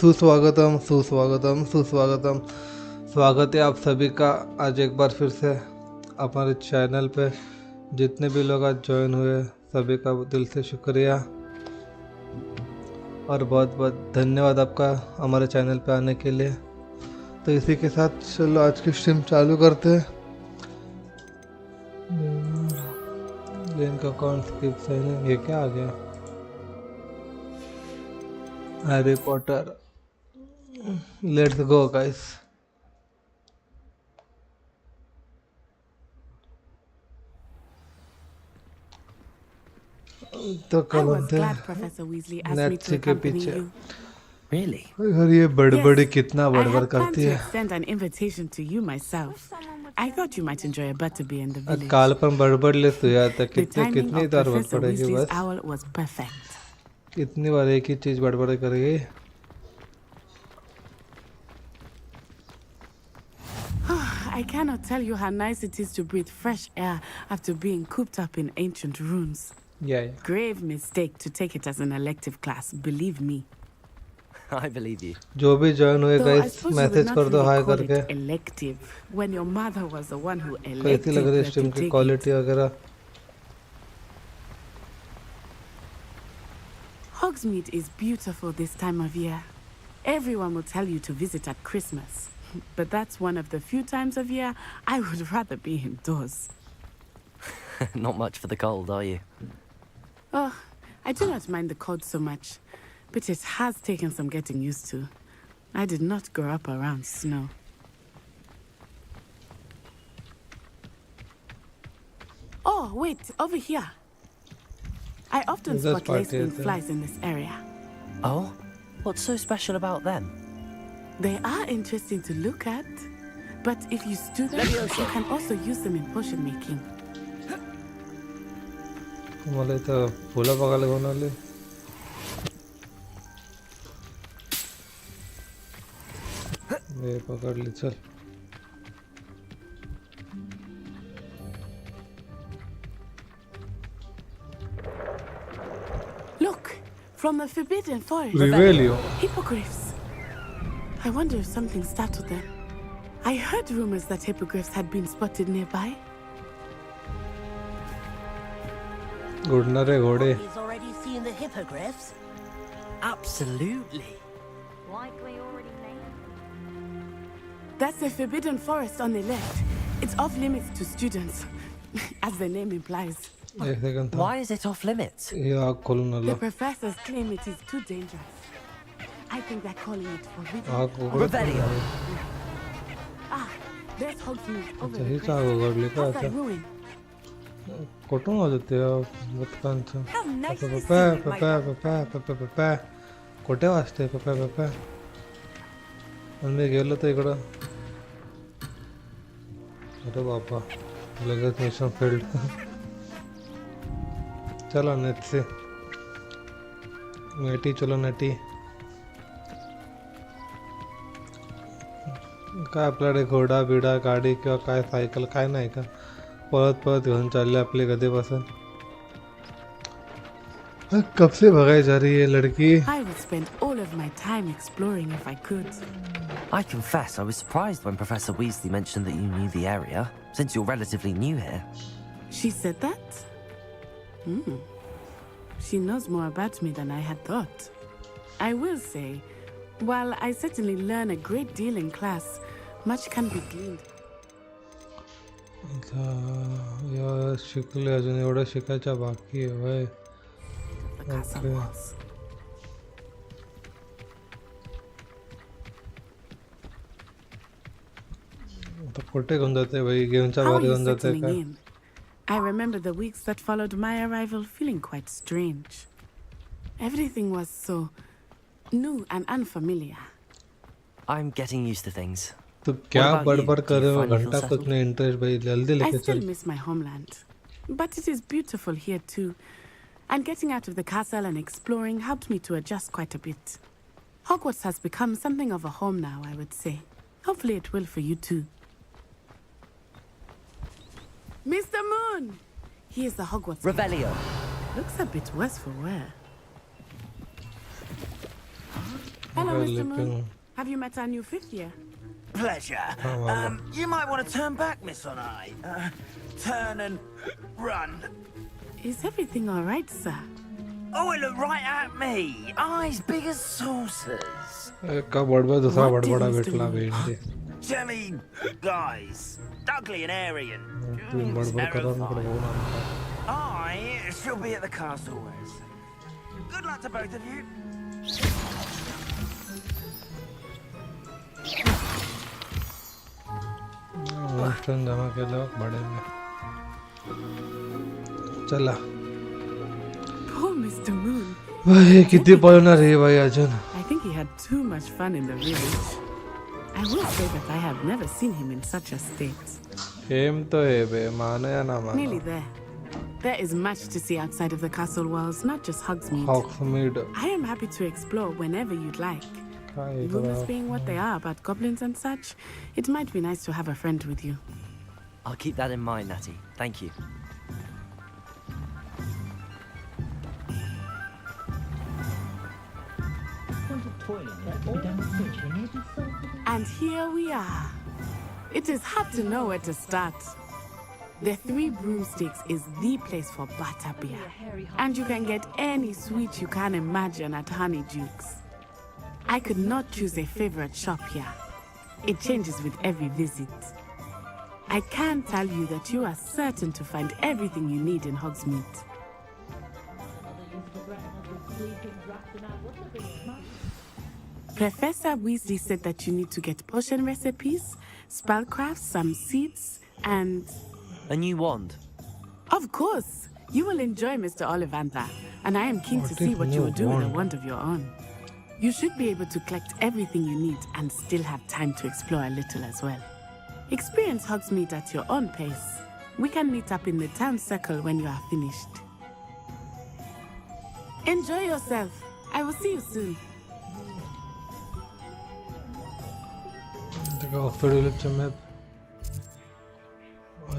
सुस्वागतम सुस्वागतम सुस्वागतम। स्वागत है आप सभी का आज एक बार फिर से हमारे चैनल पे। जितने भी लोग आज ज्वाइन हुए सभी का दिल से शुक्रिया और बहुत बहुत धन्यवाद आपका हमारे चैनल पे आने के लिए। तो इसी के साथ चलो आज की स्ट्रीम चालू करते हैं। लिंक अकाउंट स्किप साइनिंग, ये क्या आ गया? Harry Potter, let's go guys. तो I कल was थे glad Professor Weasley asked me net to के accompany पीछे। you. Really? यार ये बड़बड़ी Yes, कितना I बड़बड़ had planned करती to है। extend an invitation to you myself. I thought you might enjoy a butterbeer in the village. काल पर बड़बड़ ले तो यार तक The कितने timing कितनी of बार Professor पड़ेगी? Weasley's बस owl was perfect. कितनी बार एक ही चीज बड़बड़ करेगी? I cannot tell you how nice it is to breathe fresh air after being cooped up in ancient runes. या Grave mistake to take it as an elective class, believe me. I believe you. जो भी join हुए Though I guys suppose you would message not कर दो really हाय call करके। it elective when your mother was the one who कैसी elected लग रही है her स्ट्रीम to की take it. क्वालिटी वगैरह? Hogsmeade is beautiful this time of year. Everyone will tell you to visit at Christmas. But that's one of the few times of year I would rather be indoors. Not much for the cold, are you? Oh, I do not mind the cold so much, but it has taken some getting used to. I did not grow up around snow. Oh, wait, over here. I often Is that spot lacewing party, flies in this area. Oh? What's so special about them? They are interesting to look at, but if you stew them, you can also use them in potion making. मला इथं फुलं बघायला घेऊन आले। ये पकडली चल। Look, from the Forbidden Forest. रिवेलियो। Hippogriffs. I wonder if something startled them. I heard rumors that hippogriffs had been spotted nearby. उड़ना रे घोड़े। He's already seen the hippogriffs. Absolutely. Likely already named. That's the Forbidden Forest on the left. It's off limits to students, as the name implies. एक second था। Why is it off limits? ये आग खोलने The low. professors claim it is too dangerous. I think they're calling it forbidden. आग उगड़। Revelio. Ah, there's Hogsmeade over अच्छा the he crest. आग उगड़ली का How's अच्छा। that ruin? कुठून वाजते बदकांचं? How nice to see papa you, my पप्पा पप्पा पप्पा पप्पा कुठे वाजते पप्पा पप्पा? आणि मी गेलो तर इकडं। अरे बापा लगेच मिशन फेल्ड। चलो नेट से नेटी चलो नेटी। काय आपल्याकडे घोडा बिडा गाडी किंवा काय सायकल काय नाही का? पळत पळत घेऊन चालले आपले गधेपासून। कब से भगाई जा रही है लड़की? I would spend all of my time exploring if I could. I confess I was surprised when Professor Weasley mentioned that you knew the area, since you're relatively new here. She said that? She knows more about me than I had thought. I will say, while I certainly learn a great deal in class, much can be gleaned. या शिकले अजून एवढं शिकायच्या बाकी आहे वय। The castle Okay. walls. आता कुठे घेऊन जाते भाई? गेमच्या How are बाहेर you घेऊन जाते settling काय? in? I remember the weeks that followed my arrival feeling quite strange. Everything was so new and unfamiliar. I'm getting used to things. तो क्या about you? बड़बड़ Do you कर रहे हो? finally feel घंटा कुछ settled? नहीं interest भाई, जल्दी I लेके still चल। miss my homeland, but it is beautiful here too. And getting out of the castle and exploring helped me to adjust quite a bit. Hogwarts has become something of a home now, I would say. Hopefully it will for you too. Mr. Moon! He is the Hogwarts guy. Revelio. Looks a bit worse for wear. Hello. पे Mr. लेकिन Moon. Have you met our new fifth year? Pleasure. You might want to turn back, Miss Onai. Turn and run. Is everything all right, sir? Oh, it looked right at me. Eyes big as saucers. एक का बड़बड़ दूसरा What did बड़बड़ा Mr. बेटला Moon? बेंडी Jelly guys. Ugly and airy and तू बड़बड़ कर रहा हूँ बड़बड़ ना I shall be at the castle, Wes. Good luck to both of you. Western जमा के लोग बड़े में चला Poor Mr. Moon. भाई कितनी पढ़ना रही भाई अजन I think he had too much fun in the village. I will say that I have never seen him in such a state. एम तो है बे माने या ना Nearly माने there. There is much to see outside of the castle walls, not just Hogsmeade. हॉक्समीड I am happy to explore whenever you'd like. का ये Rumors being what they are about goblins and such, it might be nice to have a friend with you. I'll keep that in mind, Natty. Thank you. And here we are. It is hard to know where to start. The Three Broomsticks is the place for butterbeer. And you can get any sweet you can imagine at Honeydukes. I could not choose a favorite shop here. It changes with every visit. I can tell you that you are certain to find everything you need in Hogsmeade. Professor Weasley said that you need to get potion recipes, spellcrafts, some seeds, and... A new wand. Of course! You will enjoy Mr. Ollivander, and I am keen to What see is what you new will do with a wand? wand of your own. You should be able to collect everything you need and still have time to explore a little as well. Experience Hogsmeade at your own pace. We can meet up in the town circle when you are finished. Enjoy yourself. I will see you soon. देखो Oxford village में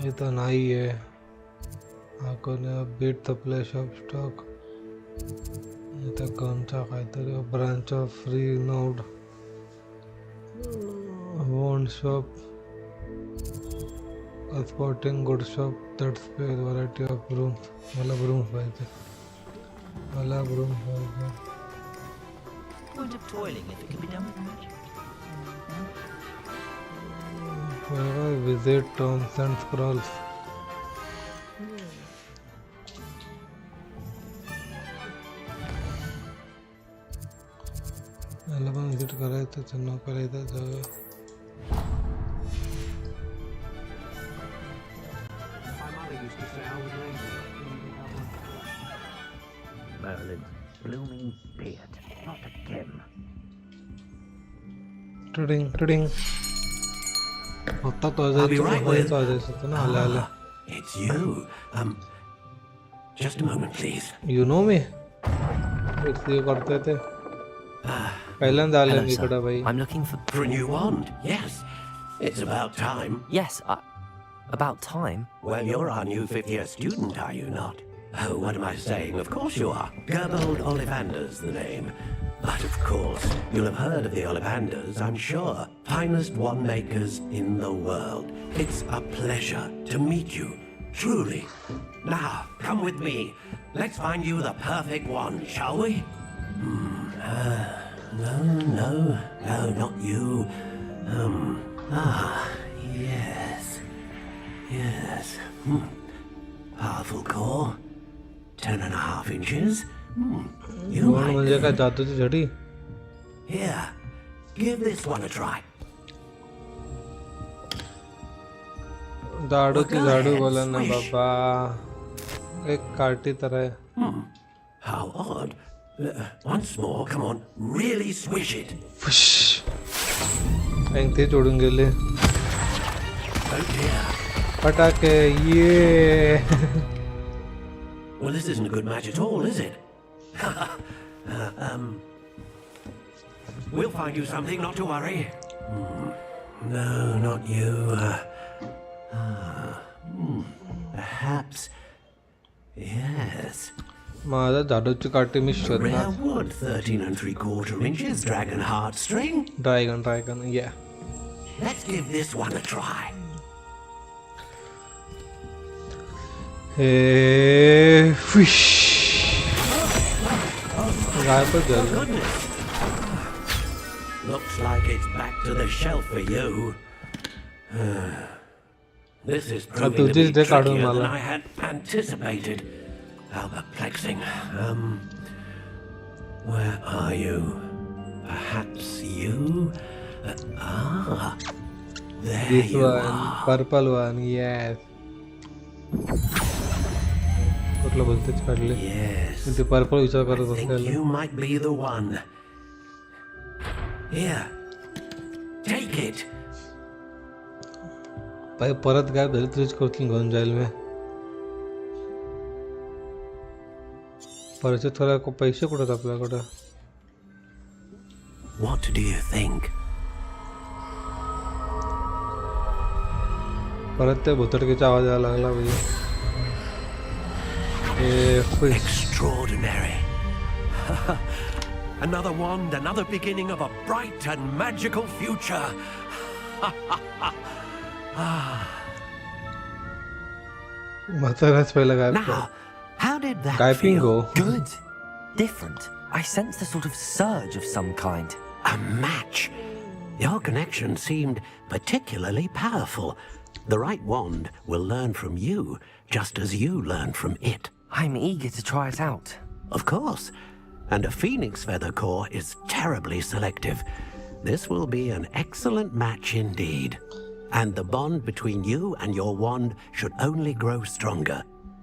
ये तो नहीं है आको ने beat the place of stock ये तो कौन सा कायतरी branch of free node wand shop a sporting goods shop that spares variety of brooms वाला brooms पाइते वाला brooms Paite Point of toiling if it can be done with magic. visit tombs and scrolls वाला visit करे तो चन्ना करे तो जगह Merlin's blooming beard, not again. Trading होता तो I'll be right with. तो आ जाए तो ना हाले हाले It's you. Just a moment, please. You know मी इसलिए करते थे पहले डाले Hello, निकटा sir. भाई I'm looking for... For a new wand? Yes. It's about time. Yes, about time. Well, you're our new fifth-year student, are you not? Oh, what am I saying? Of course you are. Gerbold Ollivander's the name. But of course, you'll have heard of the Ollivanders, I'm sure. Finest wand makers in the world. It's a pleasure to meet you. Truly. Now, come with me. Let's find you the perfect wand, shall we? No, not you. Yes. Powerful core. 10.5 inches. You कौन might मुझे का जादू से झड़ी Here, give this one a try. दाड़ू की झाड़ू ahead, बोला ना swish. बाबा एक कार्टी तरह है How odd. Once more, come on, really swish it. फुश ऐंगते जोड़ूंगे ले Oh dear. पटाके ये Well, this isn't a good match at all, is it? We'll find you something, not to worry. No, not you. Perhaps. Yes. माझा जादूची काठी मी Rare शोधणार. wood, 13 3/4 inches, dragon heartstring. Dragon या. Let's give this one a try. हे fish गायबच झालं. Goodness. Looks like it's back to the shelf for you. This is proving to तुझीच be दे काढून trickier than मला. I had anticipated. How perplexing. Where are you? Perhaps you? There This you one, are. purple one, yes. कुठलं बोलतेच काढले. Yes. ते purple विचार करत I think असलेलं. you might be the one. Here. Take it. परत गायब झाली तुझीच कुठली घेऊन जाईल मी. परत थोडा पैसे कुठे आहेत आपल्याकडं. What do you think? परत त्या भुतडकीचा आवाज यायला लागला भाई. Extraordinary. Another wand, another beginning of a bright and magical future. म्हाताराच पहिला गायब. Now, how did that Gaiping feel? go. Good. Different. I sensed a sort of surge of some kind. A match. Your connection seemed particularly powerful. The right wand will learn from you, just as you learn from it. I'm eager to try it out. Of course. And a phoenix feather core is terribly selective. This will be an excellent match indeed. And the bond between you and your wand should only grow stronger.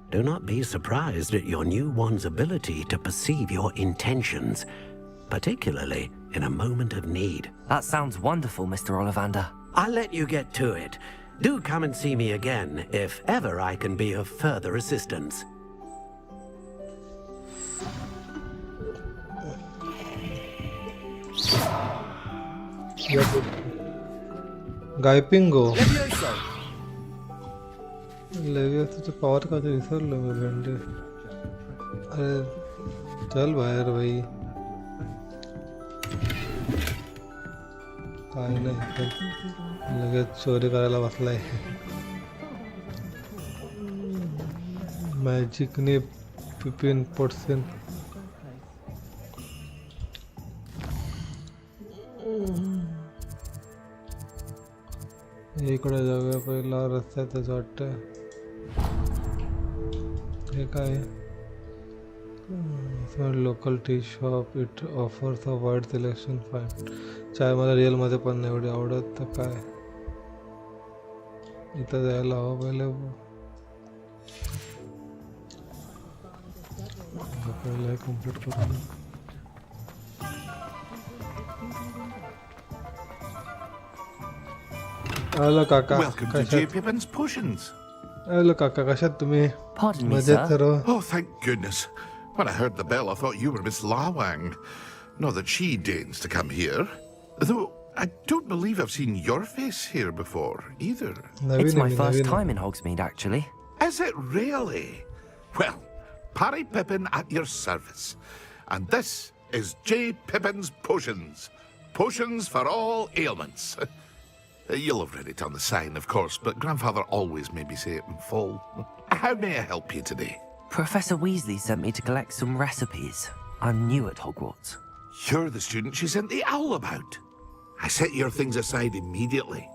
Do not be surprised at your new wand's ability to perceive your intentions, particularly in a moment of need. That sounds wonderful, Mr. Ollivander. I'll let you get to it. Do come and see me again if ever I can be of further assistance. गायपिंग गो. लेवियोसाचं power का ते विसरलो मी भेंडे. अरे चल बाहेर भाई. काय नाही लगेच चोरी करायला बसलाय. मॅजिकने पिपिन पोटसेन. इकडे जाऊया पहिला रस्त्यातच वाटतं. हे काय local tea shop. It offers a wide selection. Fine. चाय मला रिअलमध्ये पण नाही एवढी आवडत तर काय इथं जायला हवं पहिले. पहिला कम्प्लीट करून. हॅलो काका. Welcome to J. Pippin's Potions. Hello काका कशात तुम्ही. Pardon me, मजेत sir. Serve. Oh, thank goodness. When I heard the bell, I thought you were Miss Lawang. Not that she deigns to come here. Though I don't believe I've seen your face here before, either. It's my first time in Hogsmeade, actually. Is it really? Well, Parry Pippin at your service. And this is J. Pippin's Potions. Potions for all ailments. You'll have read it on the sign, of course, but Grandfather always made me say it in full. How may I help you today? Professor Weasley sent me to collect some recipes. I'm new at Hogwarts. You're the student she sent the owl about. I set your things aside immediately.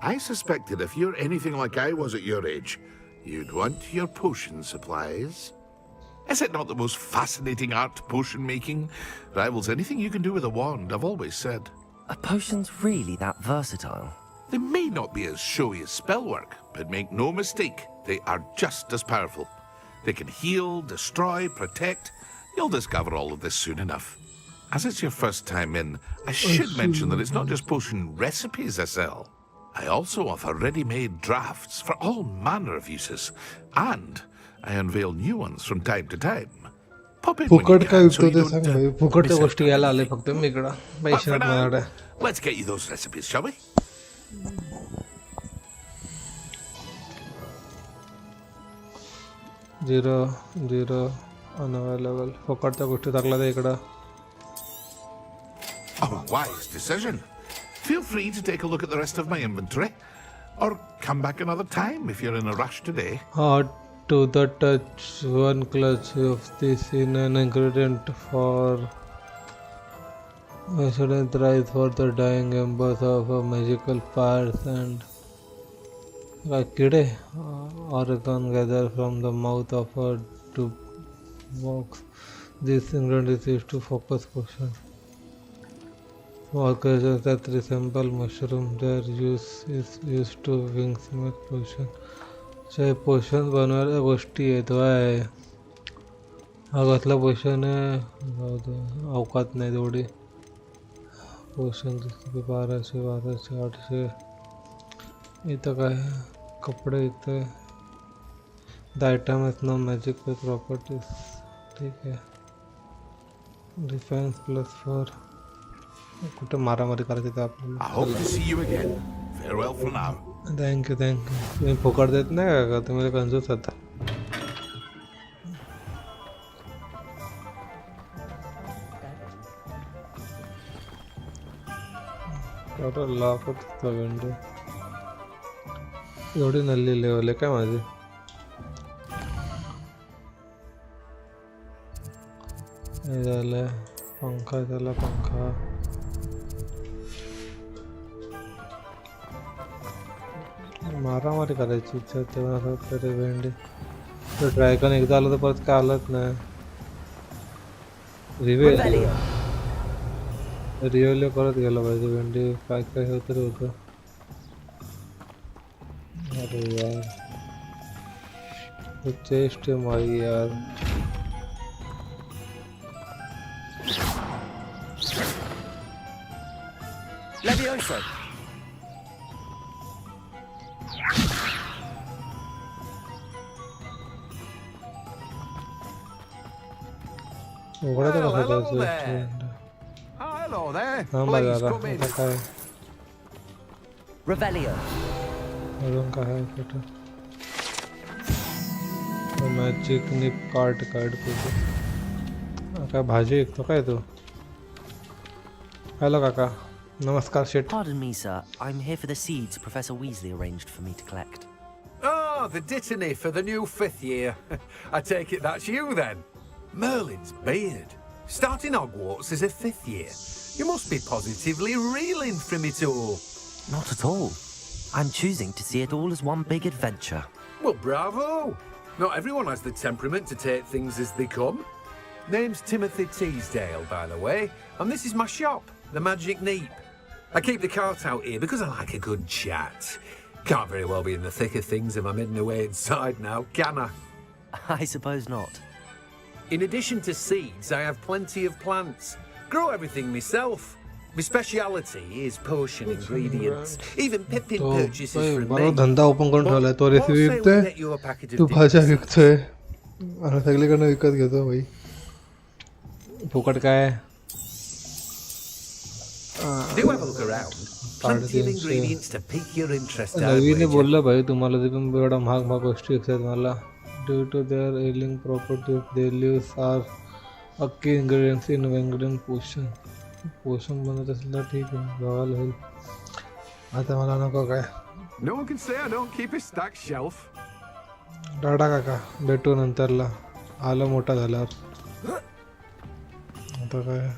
I suspected if you're anything like I was at your age, you'd want your potion supplies. Is it not the most fascinating art, potion making? Rivals anything you can do with a wand, I've always said. Are potions really that versatile? They may not be as showy as spellwork, but make no mistake, they are just as powerful. They can heal, destroy, protect. You'll discover all of this soon enough. As it's your first time in, I should mention that it's not just potion recipes I sell. I also offer ready-made drafts for all manner of uses, and I unveil new ones from time to time. Pop in when you फुकट काय can, so विकतो you ते सांग don't भाई. फुकटच्या miss out गोष्टी on यायला आले anything. फक्त मी इकडं. But पैसे for नाहीत now, माझ्याकडे. let's get you those recipes, shall we? 0 0 unavailable फुकटच्या गोष्टी टाकल्या त्या इकडं. Oh, a wise decision. Feel free to take a look at the rest of my inventory, or come back another time if you're in a rush today. Hot to the touch, one clutch of this in an ingredient for excellent rise for the dying embers of a magical fires and kide organ gather from the mouth of a tube box. This ingredient is used to focus potion. Small creatures that resemble mushroom, their use is used to wingsmith potion. चाहे पोशन बनवायला गोष्टी आहेत वाय. हा कसला पोशन आहे अवकात नाही तेवढी. पोशन 1200 800. इथं काय कपडे इथं. The item is no magic with properties. ठीक आहे. डिफेन्स +4. कुठे मारामारी करायची ते आपल्याला. I hope to see you again. Farewell for now. Thank you तुम्ही फुकट देत नाही का तुम्ही कंजूस आता. लॉक होत विंडो एवढी नल्ली लेवल आहे काय माझी. हे झालं पंखा झाला पंखा. मारामारी करायची इच्छा तेव्हा तरी भेंडी. तो ड्रॅगन एकदा आलं तर परत काय आलंच नाही. रिव्हेल परत गेला पाहिजे भेंडी. काय काय होत तरी होतं. अरे यार चेस्ट मारी यार. Levioso. उघडायचं कसं Hello there. Please come in. काय Revelio. अजून काय आहे कुठं. मॅजिक निप कार्ड कुठे काय भाजी विकतो काय तू. हॅलो काका नमस्कार शेट. Pardon me, sir. I'm here for the seeds Professor Weasley arranged for me to collect. Ah, the dittany for the new 5th year. I take it that's you then. Merlin's beard. Starting Hogwarts as a 5th year. You must be positively reeling from it all. Not at all. I'm choosing to see it all as one big adventure. Well, bravo. Not everyone has the temperament to take things as they come. Name's Timothy Teasdale, by the way, and this is my shop, the Magic Neep. I keep the cart out here because I like a good chat. Can't very well be in the thick of things if I'm hidden away inside now, can I? I suppose not. In addition to seeds, I have plenty of plants. Grow everything myself. My speciality is potion ingredients. Even Pippin purchases from me. बरोबर धंदा open करून ठेवलाय तो. Recipe What say we विकतोय get you a package तू of भाज्या dinners? विकतोय आणि सगळीकडनं विकत घेतो भाई. फुकट काय. Do have a look around. Plenty of ingredients to pique your interest. नवीने बोललं भाई तुम्हाला ते पण एवढा महाग महाग गोष्टी विकतात मला. Due to their healing properties, their leaves are a key ingredients in ingredient potion. पोषण बनत असेल तर ठीक आहे बघायला होईल. आता मला नको काय. No one can say I don't keep a stacked shelf. Tata काका भेटू नंतरला. आलं मोठा झाल्यावर. आता काय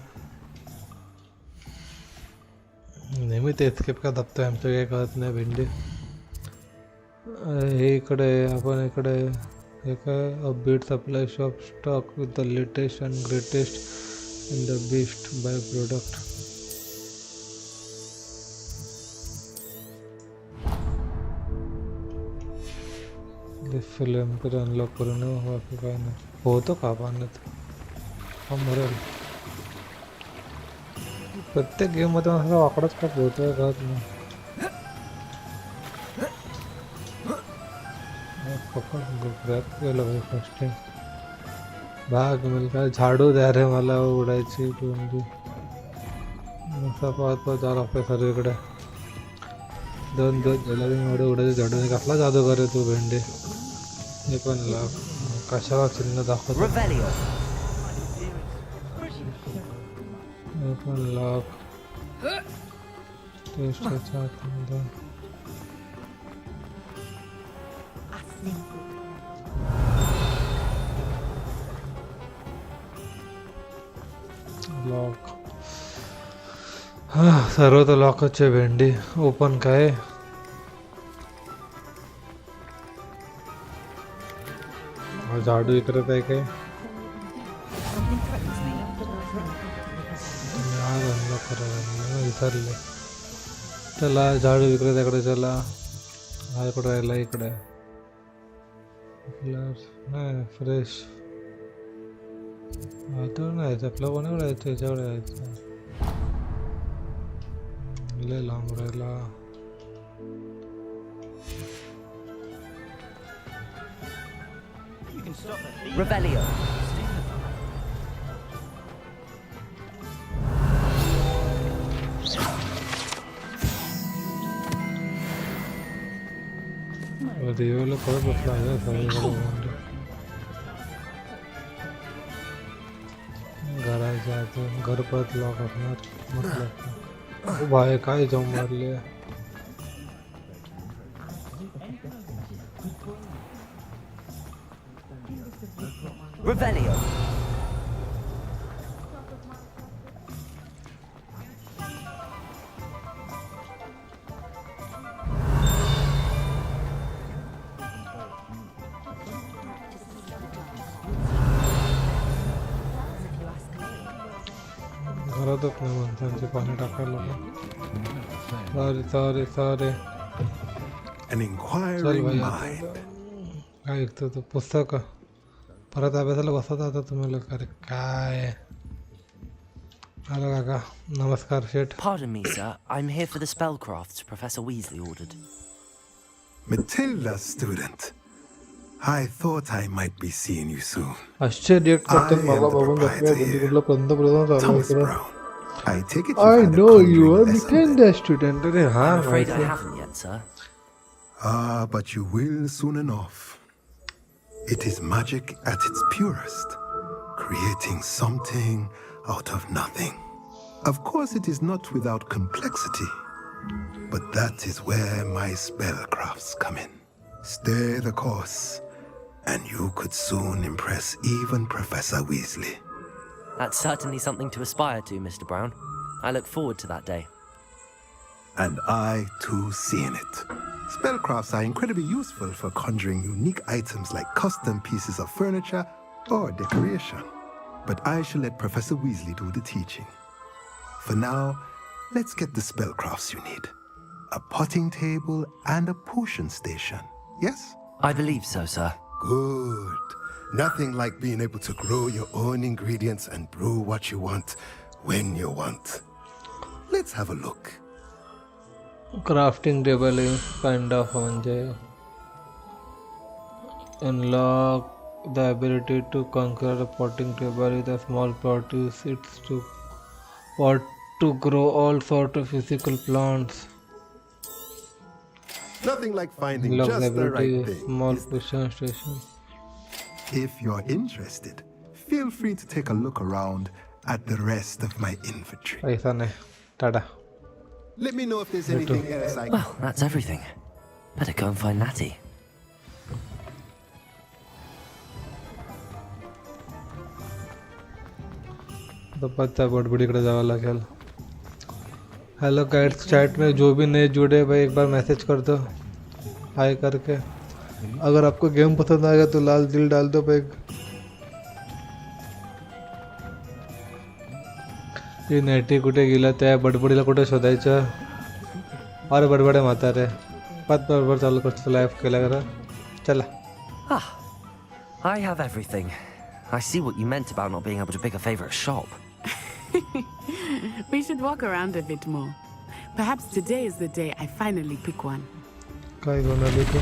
नेहमी ते एस्केप का दाबतोय आमचं काही कळत नाही भेंडी. हे इकडे आपण इकडे हे काय a beat supply shop stock with the latest and greatest in the best buy product. Film पर अनलॉक करून बाकी काय नाही. होतो का पाण्यात हा मरेल. प्रत्येक गेममध्ये असा वाकडाच का होतोय कळत नाही. पकड ग्रॅप केलं भाई फर्स्ट टाइम. भाग मिल काय झाडू द्या रे मला उडायची कोणती. असा पाहत पाहत जावं लागतं सर्वीकडे. दोन झाला एवढे उडायचे झाडू कसला जादू करे तू भेंडे. हे पण लाभ कशाला चिन्ह दाखवतो. Revelio. ओपन लॉक टेस्टच्या आतमध्ये लॉक. हा सर्व तर लॉकच आहे. भेंडी ओपन काय झाडू विकत आहे काय. विचारले चला झाडू विक्रेत्याकडे चला. हा इकडे राहिला इकडे फ्रेश आता नाही यायचं आपलं कोणाकडे यायचं याच्याकडे यायचं. लय लांब राहिला. Revelio. देवाला परत बसला आहे सगळीकडे. घराच्या आतून घर परत लॉक असणार म्हटलं. बाय काय जाऊन मारले. Revelio. घरातच नाही माणसांचे पाणी टाकायला. Sorry sorry sorry. An चल inquiring भाई mind. काय ऐकतो तो पुस्तक परत अभ्यासाला बसत आता तुम्ही लोक. अरे काय. हॅलो काका नमस्कार Sheth. Pardon me, sir. I'm here for the spellcrafts Professor Weasley ordered. Matilda, student. I thought I might be seeing you soon. आश्चर्य रिएक्ट करतात I am मला the बघून proprietor बसल्या here, कुठलं पंतप्रधान चालू Thomas इकडे. Brown. I take it I you've had a know you conjuring are lesson became then. the student. अरे हाँ I'm afraid I माहिती. haven't yet, sir. Ah, but you will soon enough. It is magic at its purest, creating something out of nothing. Of course, it is not without complexity, but that is where my spellcrafts come in. Stay the course, and you could soon impress even Professor Weasley. That's certainly something to aspire to, Mr. Brown. I look forward to that day. And I too seen it. Spellcrafts are incredibly useful for conjuring unique items like custom pieces of furniture or decoration. But I shall let Professor Weasley do the teaching. For now, let's get the spellcrafts you need. A potting table and a potion station. Yes? I believe so, sir. Good. Nothing like being able to grow your own ingredients and brew what you want when you want. Let's have a look. Crafting table आहे kind of म्हणजे unlock the ability to conquer a potting table with a small pot. Use it to pot to grow all sort of physical plants. Nothing like finding Unlock the just the right ability thing. small is potion station. If you're interested, feel free to take a look around at the rest of my inventory. पैसा नाही Tata. Let me know if there's anything else I can. Well, that's everything. Better go and find Natty. तो पता बड़बड़ीकडे जावं लागेल. Hello guides chat में जो भी नए जुड़े भाई एक बार मैसेज कर दो हाय करके. अगर आपको गेम पसंद आएगा तो लाल दिल डाल दो भाई. ही नेटी कुठे गेला त्या बडबडीला कुठे शोधायचं. अरे बडबडे म्हातारे पाच बरोबर चालू करतो लाईफ केला करा. चला. Ah, I have everything. I see what you meant about not being able to pick a favorite shop. We should walk around a bit more. Perhaps today is the day I finally pick one. काय घेऊन आली तू.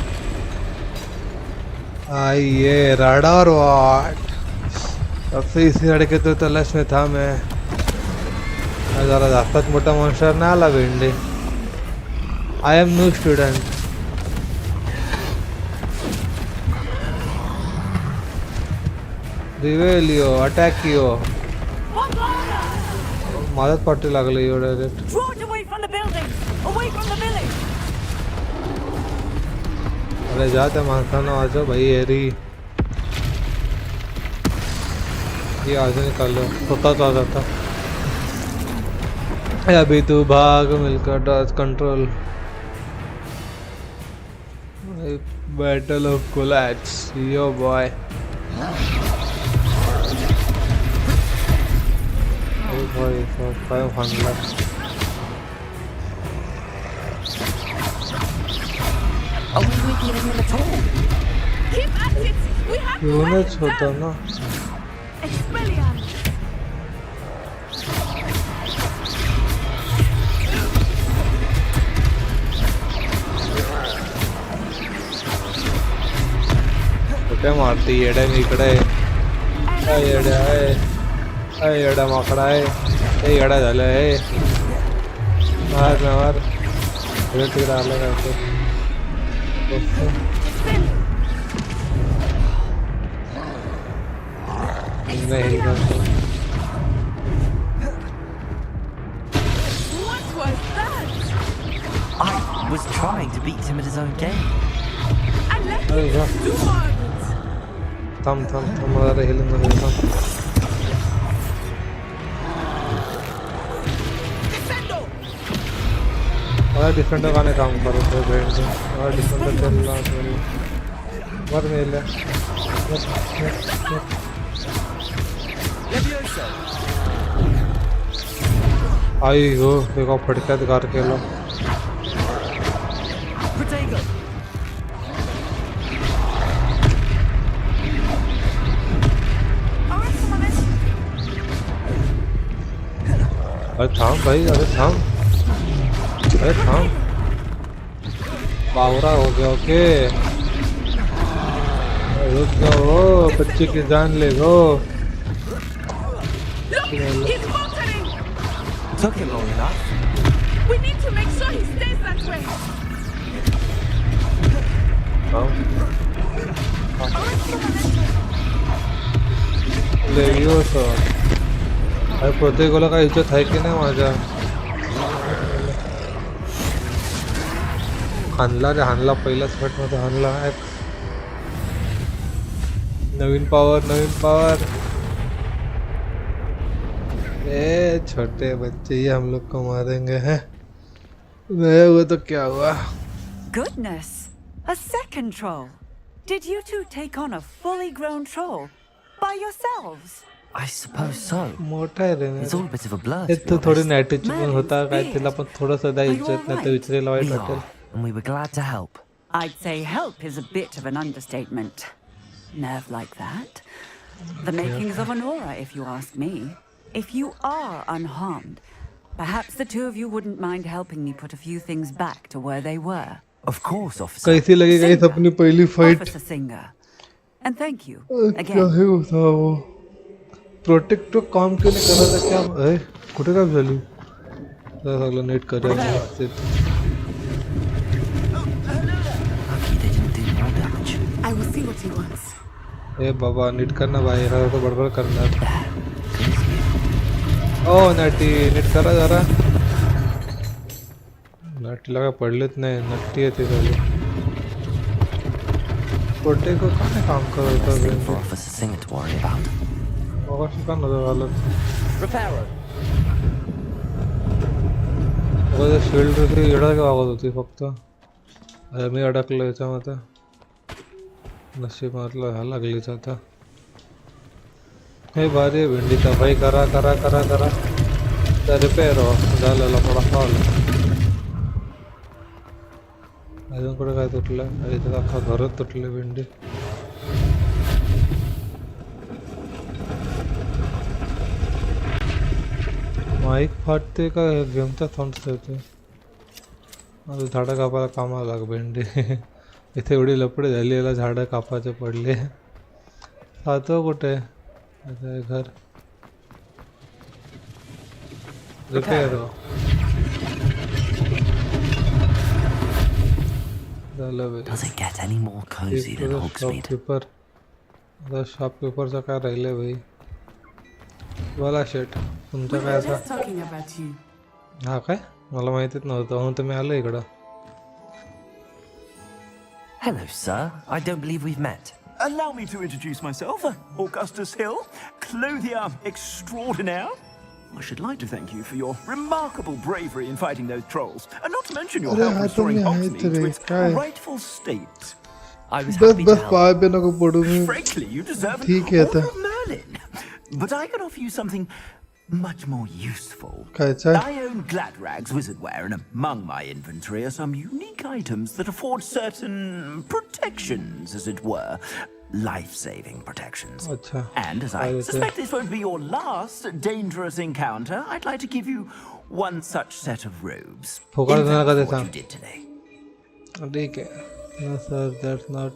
ये radar वाट सबसे इसी लड़के तो तलाश में था मैं. जरा जास्तच मोठा मॉन्स्टर नाही आला भेंडे. I am new student. रिवेलियो अटॅकियो माझ्याच पाठी लागले direct. Draw it away from the buildings! Away from the village! अरे जा त्या माणसांना वाचव भाई हेरी. ये आज निकालो स्वतःच आज आता. अभी तू भाग मिलकर dodge control. Battle of collapse yo boy. भाई काय भांडला. Are we weakening him at all? Keep at it! We have to येऊनच hunt होता them! ना. Expelliarmus! कुठे मारती येड्या मी इकडे आहे. येड्या आहे. येडा माकडा आहे. हे येडा झालं आहे. मार ना मार. तिकडे आलं काय ते. नहीं What was that? I was trying to beat him at his own game. And let अरे me जा. do more of it! थांब मला हिलिंग मध्ये थांब. मला डिफेंडर का नाही काम करत आहे भेंड. मला डिफेंडर चलला वर मेल्या. आई हो एका फडक्यात गार केलं. Protego! अरे थांब भाई. अरे थांब. अरे थांब. बावरा हो गया. ओके रुक जाओ. बच्चे की जान ले गो. Look! He's faltering! Took him long enough. We need to make sure he stays that way! ले यो सर. अरे प्रत्येकाला काय इज्जत आहे की नाही माझ्या. हाणला रे हाणला. पहिलाच फट मध्ये हाणला. नवीन पावर ए छोटे बच्चे ये हम लोग को मारेंगे हैं. नहीं हुआ तो क्या हुआ. Goodness! A second troll! Did you two take on a fully grown troll by yourselves? I suppose so. मोठा आहे रे. It's all a bit of a blur. Hey To तो be थोडी honest. नॅटिची पण होता काय तिला पण थोडंसं द्या इज्जत. नाही तर विचारायला वाईट We वाटेल. are, and we were glad to help. I'd say help is a bit of an understatement. Nerve like that? The makings of an aura, if you ask me. If you are unharmed, perhaps the two of you wouldn't mind helping me put a few things back to where they were. Of course, officer. कैसी लगी गई अपनी पहली fight. Officer Singer. And thank you क्या again. है होता वो. Protective काम क्यों नहीं कर रहा था क्या. कुठे काय झाली. सगळं नीट करूया व्यवस्थित. Lucky they didn't do more damage. I will see what he wants. ए बाबा नीट करना भाई. एखादा तो बडबड करणार. ओ नटी नीट करा जरा. नटीला काय पडलेच नाही. नट्टी आहे ते सगळे. प्रोटेक्टिव का नाही काम करत Thing for होतं. Officer Singer to worry about. मगाशी का नजर आलं. Reparo! शिल्ड येडा का वागत होती फक्त. अरे मी अडकलो याच्यामध्ये. नशीब म्हटलं ह्या लागलीच आता. हे भारी आहे भेंडीचा भाई. करा करा करा करा. तर रिपेअर हो झालं. लपडा खावलं. अजून कुठे काय तुटलं. अरे तर अख्खा घरच तुटले भेंडी. माईक फाटते का गेमचा साऊंड येते. माझं झाडं कापायला कामाला लाग भेंडी. इथे एवढी लपडे झाली. याला झाडं कापायचे पडले. सातो कुठे घर. रिपेअर हो झालं. Does it get any more cozy than Hogsmeade? Shopkeeper आता शॉपकीपरचं काय राहिलंय भाई? बोला शेट, We तुमचं काय were आता? just talking about you. हा काय? मला माहितीच नव्हतं म्हणून तर मी आलो इकडं. Hello, sir. I don't believe we've met. Allow me to introduce myself, Augustus Hill, clothier extraordinaire. I should like to thank you for your remarkable bravery in fighting those trolls, and not to mention your अरे help हाँ, restoring तुमने Hogsmeade हाथ to रे, its काय? rightful state. I was बस happy to बस help. पाय पे नको पडू मी. Frankly, you deserve ठीक an है order तो. of Merlin. But I can offer you something much more useful. कायचा? I own Gladrag's wizardware, and among my inventory are some unique items that afford certain protections, as it were. Life-saving protections. अच्छा. And as I suspect this won't be your last dangerous encounter, I'd like to give you one such set of robes. फुकट In देना का fact, देता? what you did today. ठीक है. No sir, that's not.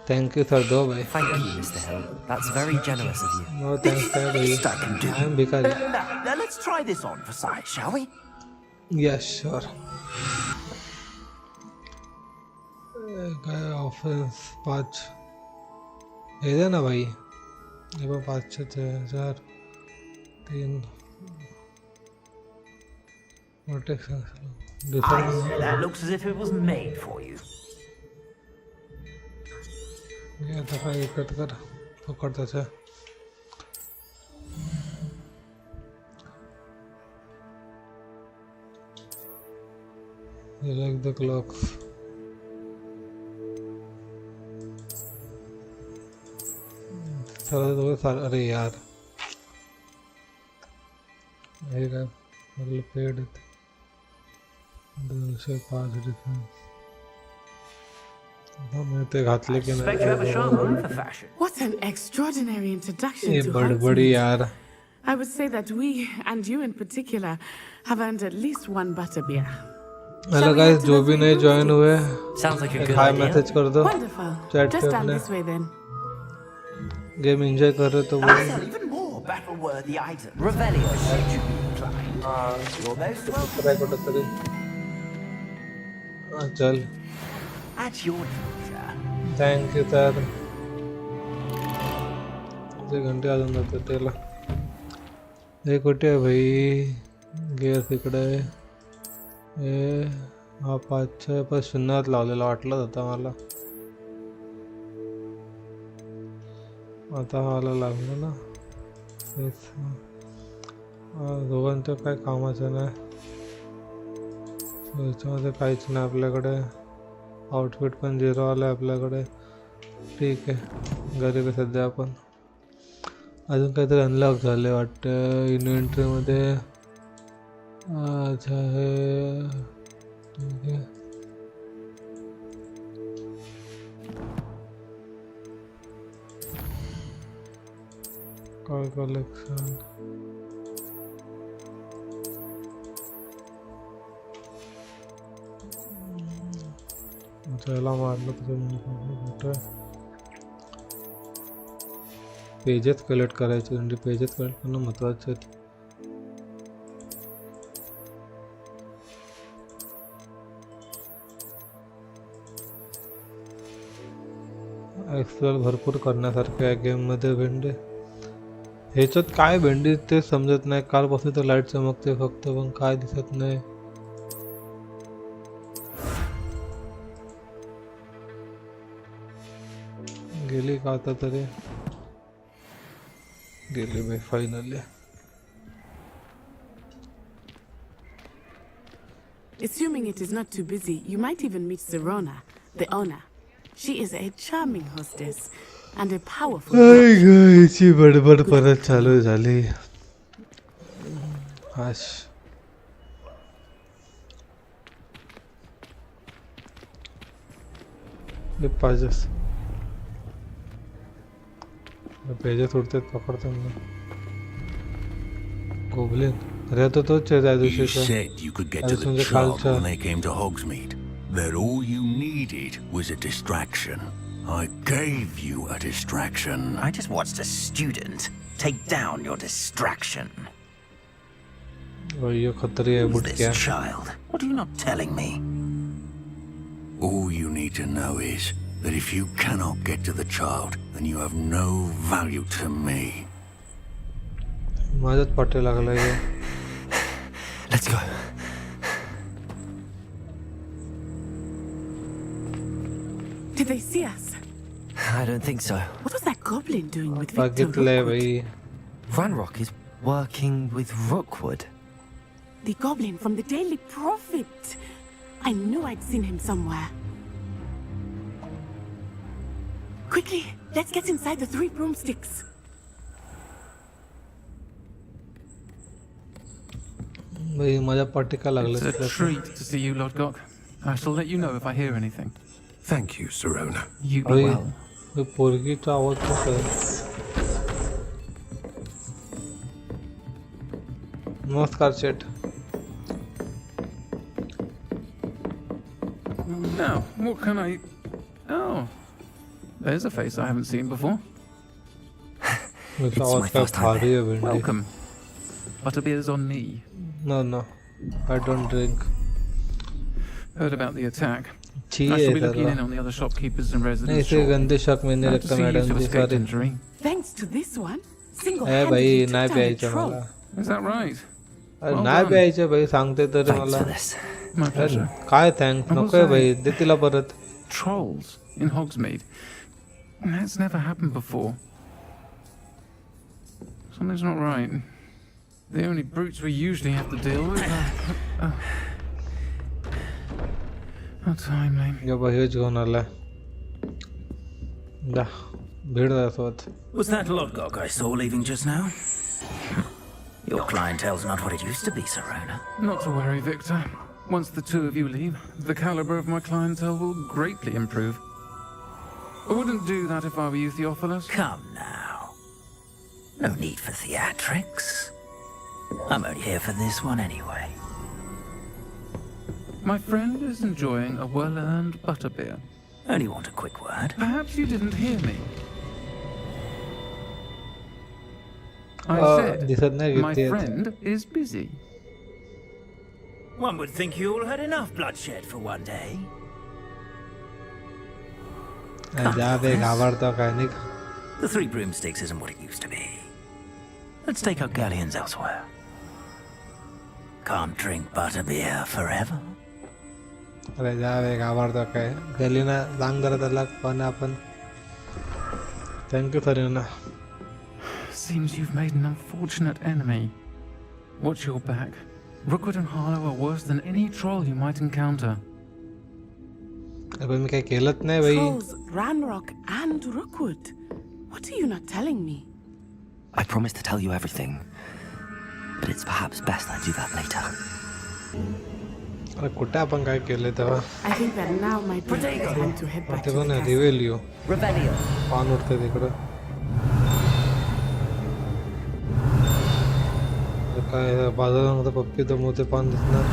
Thank you sir, दो भाई. Thank you, Mr. Hill. That's very generous of you. No thanks है भाई. Least I can do. I am भिखारी. Now, let's try this on for size, shall we? Yes, sure. काय offence 5 हे दे ना भाई. ये वो 5 4 3 protection That looks as if it was made for you. ये तो काय कट कर पकडता है. You like the clocks. अरे यार हे काय मतलब पेड 205 डिफरेंस. मैं ते घातले की Expect you have a sharp eye for fashion. What an extraordinary introduction ये to बड़ी Hogsmeade. यार. I would say that we, and you in particular, have earned at least one butterbeer. Hello guys, जो भी नए join हुए Sounds like a एक good हाय idea. Message कर दो. Wonderful. चैट Just पे down अपने this way then. Game enjoy कर रहे तो I वो sell even more battle-worthy items. Revelio. Should you be inclined. You're most welcome. Try करो तरी. चल. At your leisure. Thank you sir. जे घंटे अजून जाते त्याला. हे कुठे आहे भाई? गेअर तिकडे आहे. हे हा 5 पण शून्यात लावलेला वाटलं होता मला. आता मला लागलं ना. तेच दोघांचं काय कामाचं नाही. याच्यामध्ये काहीच नाही आपल्याकडे. आउटफिट पण 0 आलं आहे आपल्याकडे. ठीक आहे, गरीब आहे सध्या आपण. अजून काहीतरी अनलॉक झाले वाटतं इन्व्हेंटरीमध्ये. अच्छा हे ठीक आहे. काय कलेक्शन त्याला मारलं कुठं. पेजेस कलेक्ट करायचे म्हणजे पेजेस कलेक्ट करणं महत्त्वाचं आहे. एक्सप्लोर भरपूर करण्यासारखे आहे गेममध्ये. भेंडे ह्याच्यात काय भेंडी ते समजत नाही. कालपासून तर लाईट चमकते फक्त, पण काय दिसत नाही. गेली का आता तरी? गेली by finally. Assuming it is not too busy, you might even meet Zerona, the owner. She is a charming hostess and a powerful. याची बडबड परत चालू झाली. हाश पेजेस पेजेस उडतात पकडतात. गोबलिन अरे तो तोच आहे त्या You दिवशीचा. said you could get to That's the from the job culture. when they came to Hogsmeade. That all you needed was a distraction. I gave you a distraction. I just watched a student take down your distraction. और ये खतरे है Who's boot this क्या. child? What are you not telling me? All you need to know is that if you cannot get to the child, then you have no value to me. माझ्याच पाठी लागलाय हे. Let's go. Did they see us? I don't think so. What was that goblin doing with Victor बघितलंय Rookwood? भाई. Ranrock is working with Rookwood. The goblin from the Daily Prophet. I knew I'd seen him somewhere. Quickly, let's get inside the 3 broomsticks. भाई माझ्या पाठी का लागलं It's a treat to see you, Lodgok. I shall let you know if I hear anything. Thank you, Sirona. You be भाई well. ये पोरगीचा आवाज कसा आहे? नमस्कार Sheth. Now, what can I... Oh, there's a face I haven't seen before. इसका आवाज क्या भारी है भिंडी. Welcome. Butterbeer's on me. No, I don't drink. Heard about the attack. I चाहिए shall be looking in sir. on the other shopkeepers and नहीं residents. इसे गंदे शक में नहीं Glad to लगता see you मैडम have जी escaped सारे. injury. Thanks to this one, ए single-handedly भाई took नाही down a प्यायचं troll. मला. Is that right? अरे Well नाही done. प्यायचं भाई सांगते तरी Thanks मला. for this. My pleasure. काय थँक्स I will नकोय say- भाई दे तिला परत. Trolls in Hogsmeade. That's never happened before. Something's not right. The only brutes we usually have to deal with are... How timely. या भाई हेच घेऊन आलाय. जा भीड जायसोबत. Was that Lodgok I saw leaving just now? Your clientele's not what it used to be, Sirona. Not to worry, Victor. Once the 2 of you leave, the caliber of my clientele will greatly improve. I wouldn't do that if I were you, Theophilus. Come now. No need for theatrics. I'm only here for this one anyway. My friend is enjoying a well-earned butterbeer. Only want a quick word. Perhaps you didn't hear me. I दिसत said नाही my किती आहेत. friend is busy. One would think you all had enough bloodshed for one day. जा बे घाबरतो काय नाही. The 3 broomsticks isn't what it used to be. Let's take our galleons elsewhere. Can't drink butterbeer forever. अरे जा बे घाबरतो काय. Galina सांग जरा त्याला पण आपण. Thank you Sarina. Seems you've made an unfortunate enemy. Watch your back. Rookwood and Harlow are worse than any troll you might encounter. अबे मी काय केलंच नाही भाई. Trolls, Ranrock, and Rookwood. What are you not telling me? I promised to tell you everything, but it's perhaps best I do that later. अरे कुठे आपण काय केलंय तेव्हा. I think that now might be the time to head back ते to पण the castle. रिवेल you. Revelio. पान उठते तिकडं. काय बाजारामध्ये पप्पी दमवते पान दिसणार.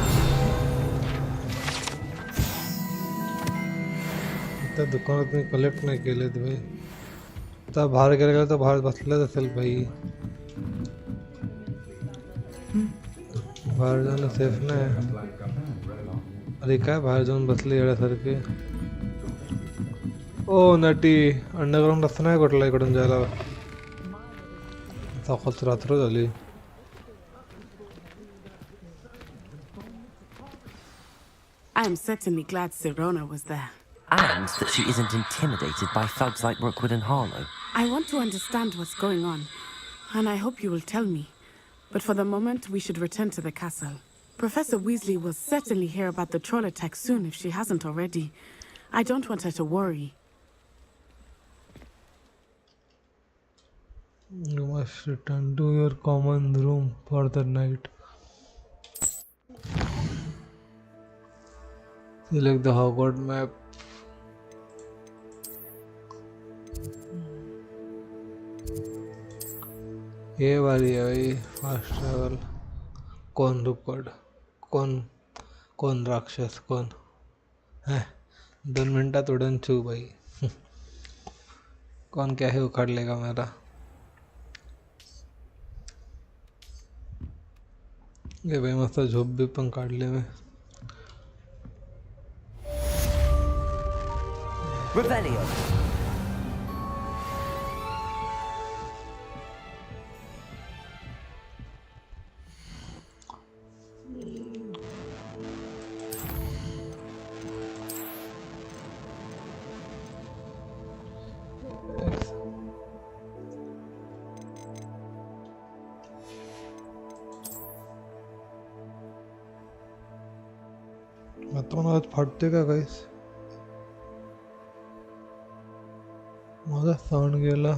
त्या दुकानात मी कलेक्ट नाही केलेत भाई. आता बाहेर गेला तर बाहेर बसलेच असेल भाई. बाहेर जाणं सेफ नाही. अरे काय बाहेर जाऊन बसले येण्यासारखे. ओ नटी अंडरग्राउंड रस्ता नाही कुठला इकडून जायला. सकाळच रात्र झाली. I am certainly glad Sirona was there. And that she isn't intimidated by thugs like Rookwood and Harlow. I want to understand what's going on, and I hope you will tell me. But for the moment, we should return to the castle. Professor Weasley will certainly hear about the troll attack soon if she hasn't already. I don't want her to worry. You must return to your common room for the night. Select the Hogwarts map. ये वाली है भाई fast travel. कौन रुकड कौन राक्षस कौन है. 2 मिनटात उडन छू भाई. कौन क्या है उखाड़ लेगा मेरा. ये भाई मस्त झोप भी पण काढले मी. Revelio. आता मला आज फाटते का गाईस माझा साऊंड गेला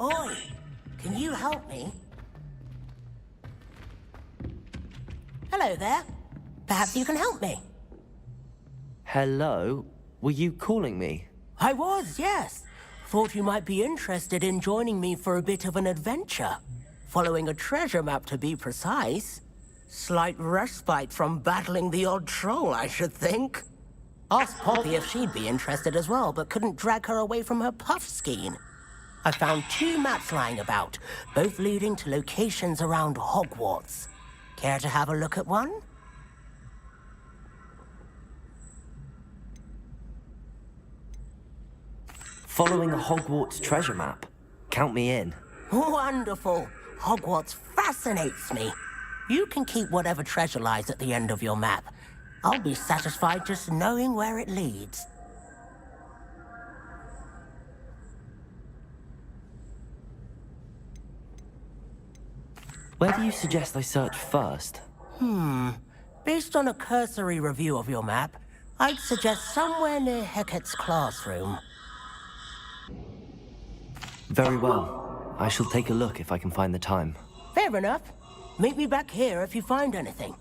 Oi, can you help me? Hello there. Perhaps you can help me. Hello? Were you calling me? I was, yes. Thought you might be interested in joining me for a bit of an adventure. Following a treasure map, to be precise. Slight respite from battling the odd troll, I should think. Asked Poppy if she'd be interested as well, but couldn't drag her away from her puff skein. I found 2 maps lying about, both leading to locations around Hogwarts. Care to have a look at one? Following a Hogwarts treasure map. Count me in. Wonderful. Hogwarts fascinates me. You can keep whatever treasure lies at the end of your map. I'll be satisfied just knowing where it leads. Where do you suggest I search first? Based on a cursory review of your map, I'd suggest somewhere near Hecat's classroom. Very well. I shall take a look if I can find the time. Fair enough. Meet me back here if you find anything.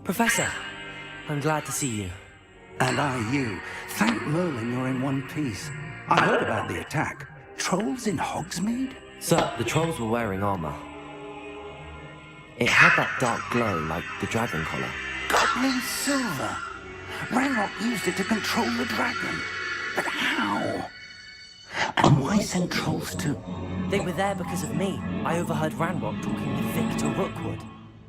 Professor, I'm glad to see you. And I you. Thank Merlin you're in one piece. I heard about the attack. Trolls in Hogsmeade? Sir, the trolls were wearing armor. It had that dark glow like the dragon collar. Goblin silver! Ranrock used it to control the dragon. But how? And why send trolls to... They were there because of me. I overheard Ranrock talking with Victor Rookwood.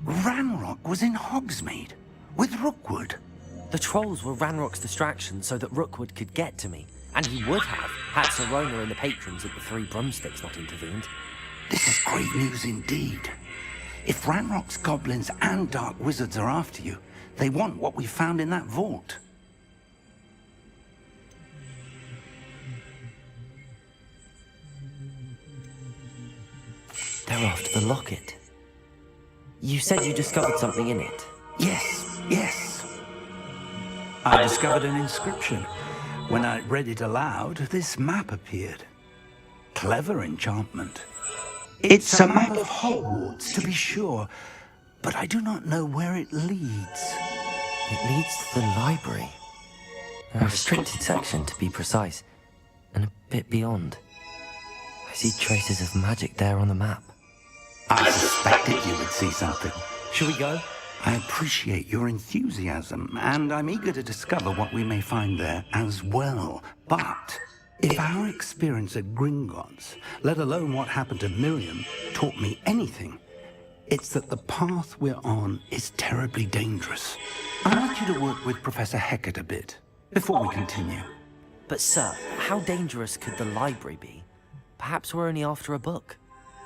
Ranrock was in Hogsmeade? With Rookwood? The trolls were Ranrock's distraction so that Rookwood could get to me. And he would have, had Serona and the patrons at the Three Broomsticks not intervened. This is great news indeed. If Ranrock's goblins and dark wizards are after you, they want what we found in that vault. They're after the locket. You said you discovered something in it. Yes. I discovered an inscription. When I read it aloud, this map appeared. Clever enchantment. It's a map of Hogwarts, to be sure, but I do not know where it leads. It leads to the library. A restricted section, to be precise, and a bit beyond. I see traces of magic there on the map. I suspected you would see something. Shall we go? I appreciate your enthusiasm, and I'm eager to discover what we may find there as well. But if our experience at Gringotts, let alone what happened to Miriam, taught me anything, it's that the path we're on is terribly dangerous. I'd like you to work with Professor Hecat a bit before we continue. But sir, how dangerous could the library be? Perhaps we're only after a book.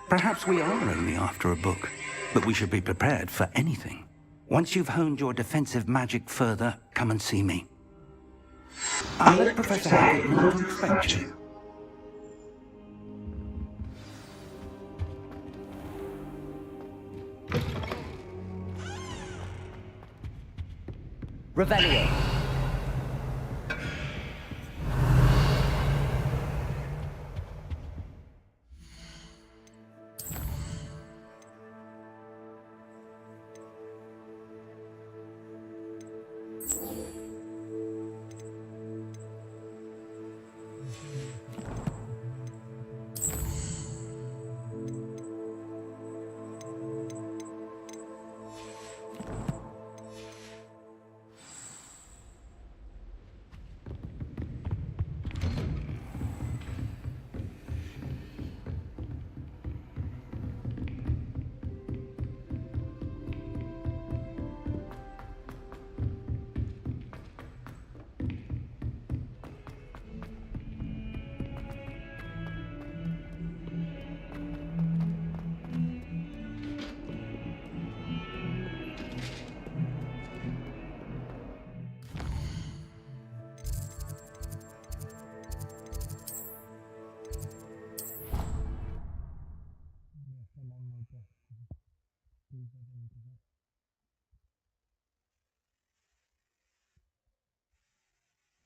Perhaps we are only after a book, but we should be prepared for anything. Once you've honed your defensive magic further, come and see me. I'll let Professor Hecat know to expect you. Revelio.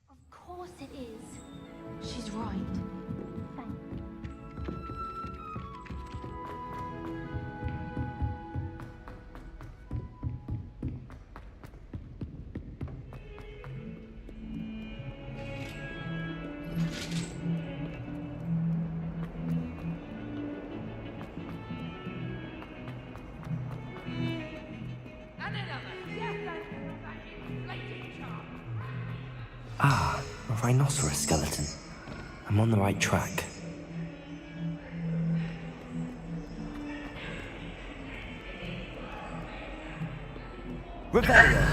Of course it is. She's right. Ah, a rhinoceros skeleton. I'm on the right track. Rebellion!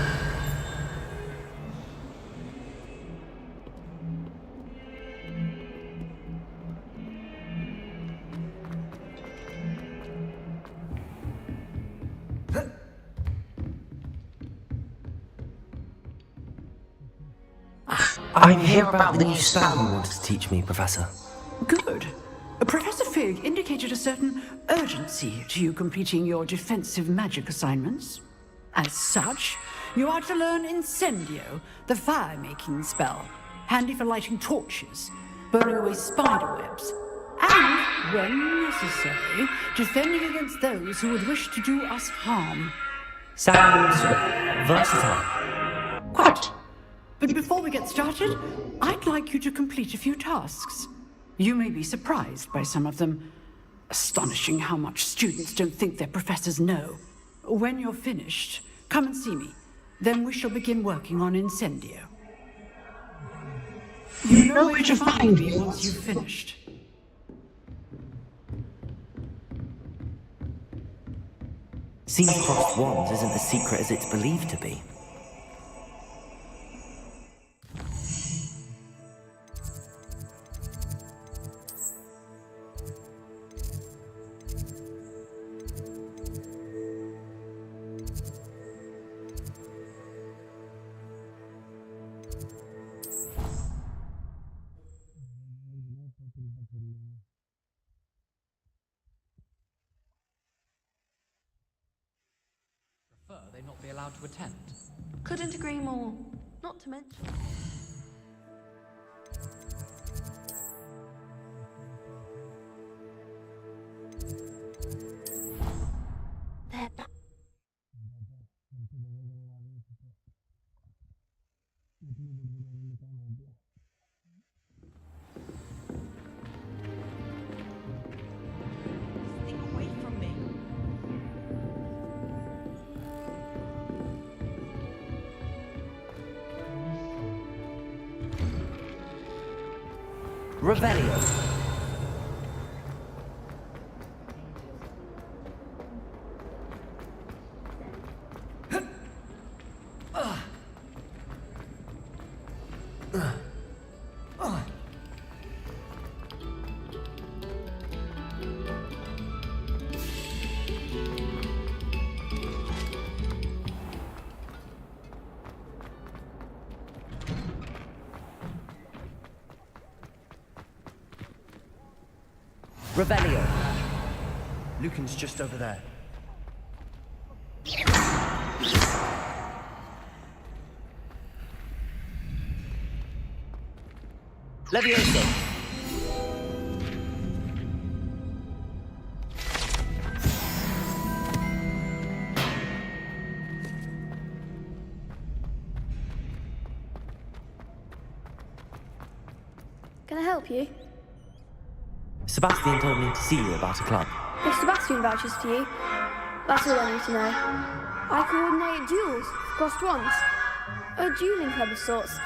I'm here about the new spell you wanted to teach me, Professor. Good. Professor Fig indicated a certain urgency to you completing your defensive magic assignments. As such, you are to learn Incendio, the fire-making spell, handy for lighting torches, burning away spider webs, and, when necessary, defending against those who would wish to do us harm. Sounds versatile. Quite. But before we get started, I'd like you to complete a few tasks. You may be surprised by some of them. Astonishing how much students don't think their professors know. When you're finished, come and see me. Then we shall begin working on Incendio. You know where to find me once you've finished. Seeing crossed wands isn't as secret as it's believed to be. They not be allowed to attend. Couldn't agree more. Not to mention. They're back. Stay away from me. Revelio. Revelio. Lucan's just over there. Levioso. Can I help you? Sebastian told me to see you about a club. If Sebastian vouches for you, that's all I need to know. I coordinate duels for crossed wands. A dueling club of sorts.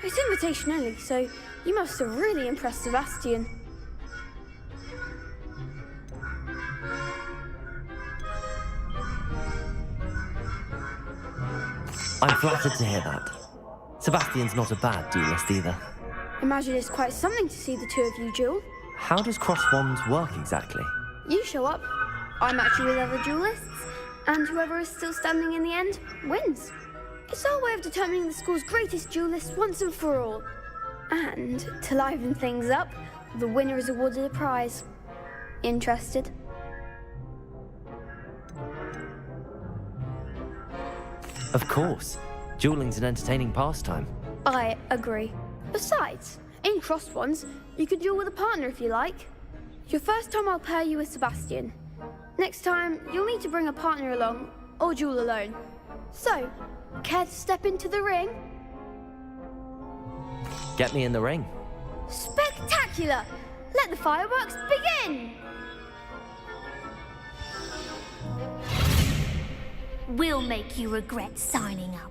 It's invitation only, so you must have really impressed Sebastian. I'm flattered to hear that. Sebastian's not a bad duelist either. Imagine it's quite something to see the two of you duel. How does cross wands work exactly? You show up, I match you with other duelists, and whoever is still standing in the end wins. It's our way of determining the school's greatest duelist once and for all. And to liven things up, the winner is awarded a prize. Interested? Of course. Dueling's an entertaining pastime. I agree. Besides, in crossed ones, you can duel with a partner if you like. Your first time I'll pair you with Sebastian. Next time, you'll need to bring a partner along, or duel alone. So, care to step into the ring? Get me in the ring. Spectacular! Let the fireworks begin! We'll make you regret signing up.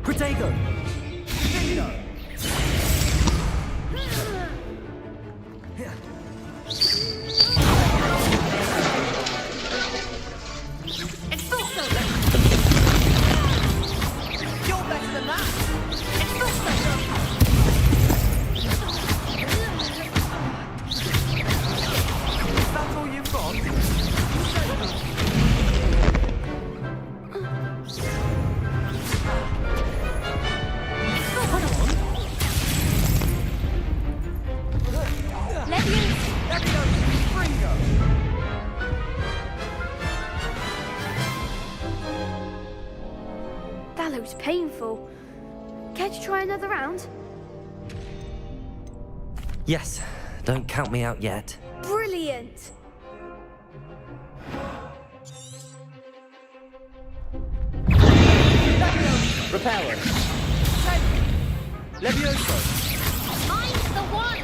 Protego! You're better than that! Is that all you've got? most painful. Care to try another round? Yes, don't count me out yet. Brilliant! Repel. Levioso. Mine's the one!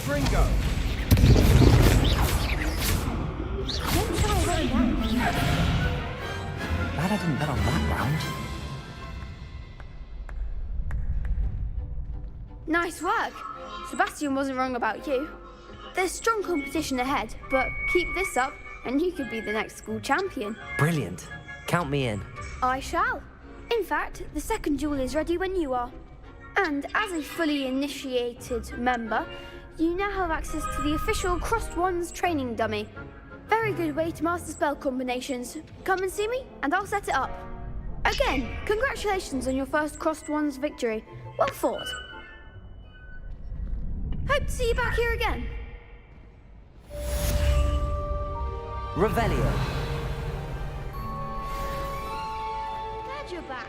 Ringo. Glad I didn't bet on that round. Nice work. Sebastian wasn't wrong about you. There's strong competition ahead, but keep this up and you could be the next school champion. Brilliant. Count me in. I shall. In fact, the second duel is ready when you are. And as a fully initiated member, you now have access to the official Crossed Wands training dummy. Very good way to master spell combinations. Come and see me, and I'll set it up. Again, congratulations on your first Crossed Wands victory. Well fought. Hope to see you back here again. Revelio. Glad you're back.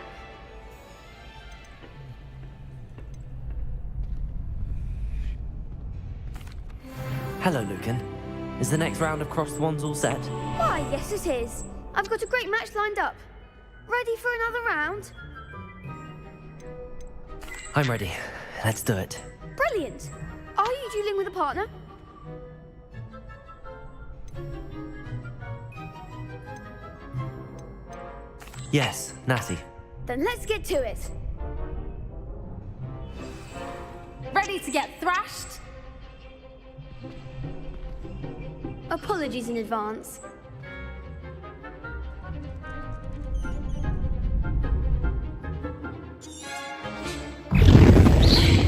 Hello, Lucan. Is the next round of Crossed Wands all set? Why, yes it is. I've got a great match lined up. Ready for another round? I'm ready. Let's do it. Brilliant. Are you dueling with a partner? Yes, Natty. Then let's get to it. Ready to get thrashed? Apologies in advance.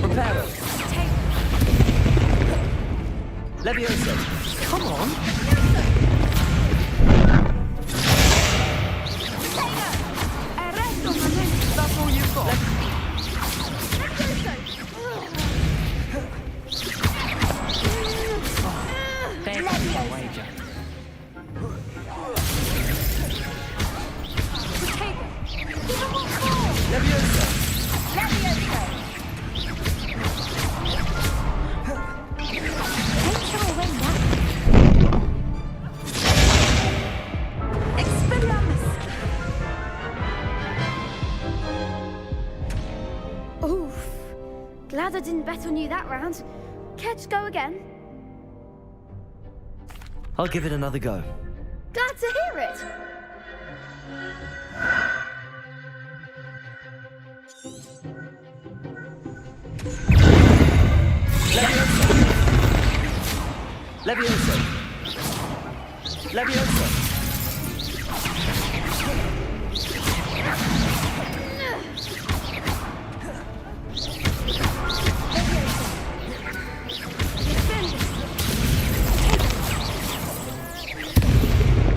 Preparo. Levioso. Come on. That's all you've got. There's my wager. Levioso. Oof. Glad I didn't bet on you that round. Care to go again? I'll give it another go. Glad to hear it. Levioso. Levioso.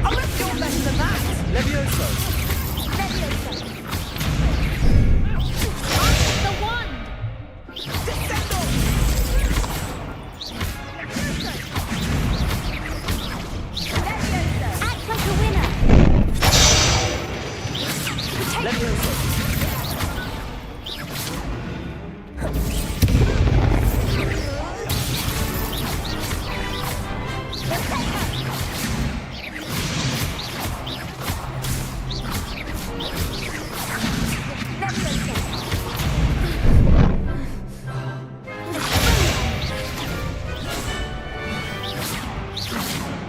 I'll lift your better than that. Levioso. The one! Descendo. Act like a winner! Levioso.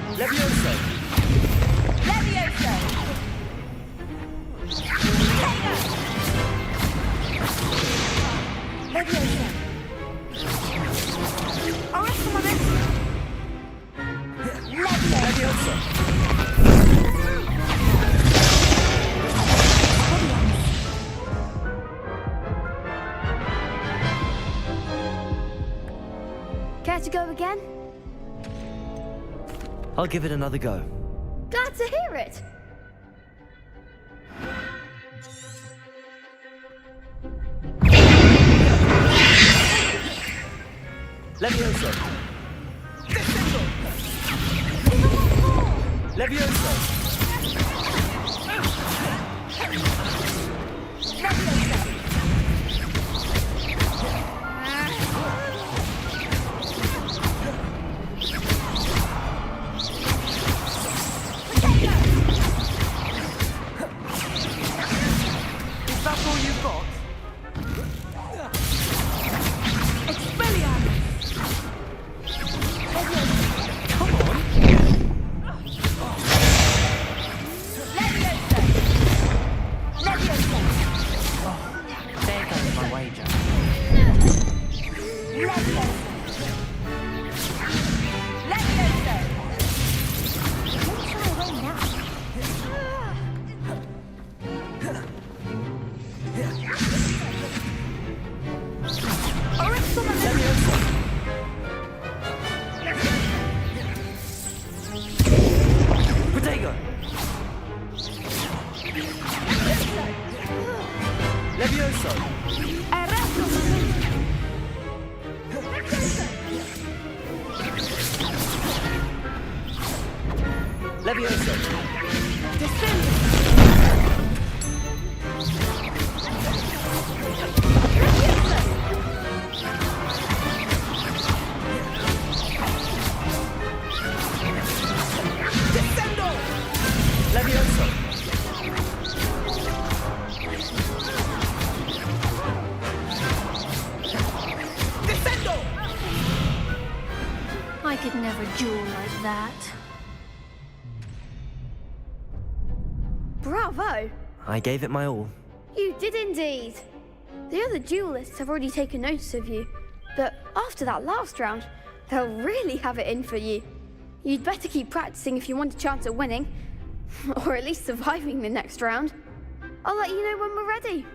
Levioso. Levioso. Leviosa. I'll rest on my next. Levioso. Care to go again? I'll give it another go. Glad to hear it. Levioso! Levioso! Is that all you've got? Come on! There goes my wager. Protego! Levioso! Levioso! Descendo! Levioso! Descendo! I could never duel like that. Bravo! I gave it my all. You did indeed. The other duelists have already taken notice of you, but after that last round, they'll really have it in for you. You'd better keep practicing if you want a chance at winning, or at least surviving the next round. I'll let you know when we're ready.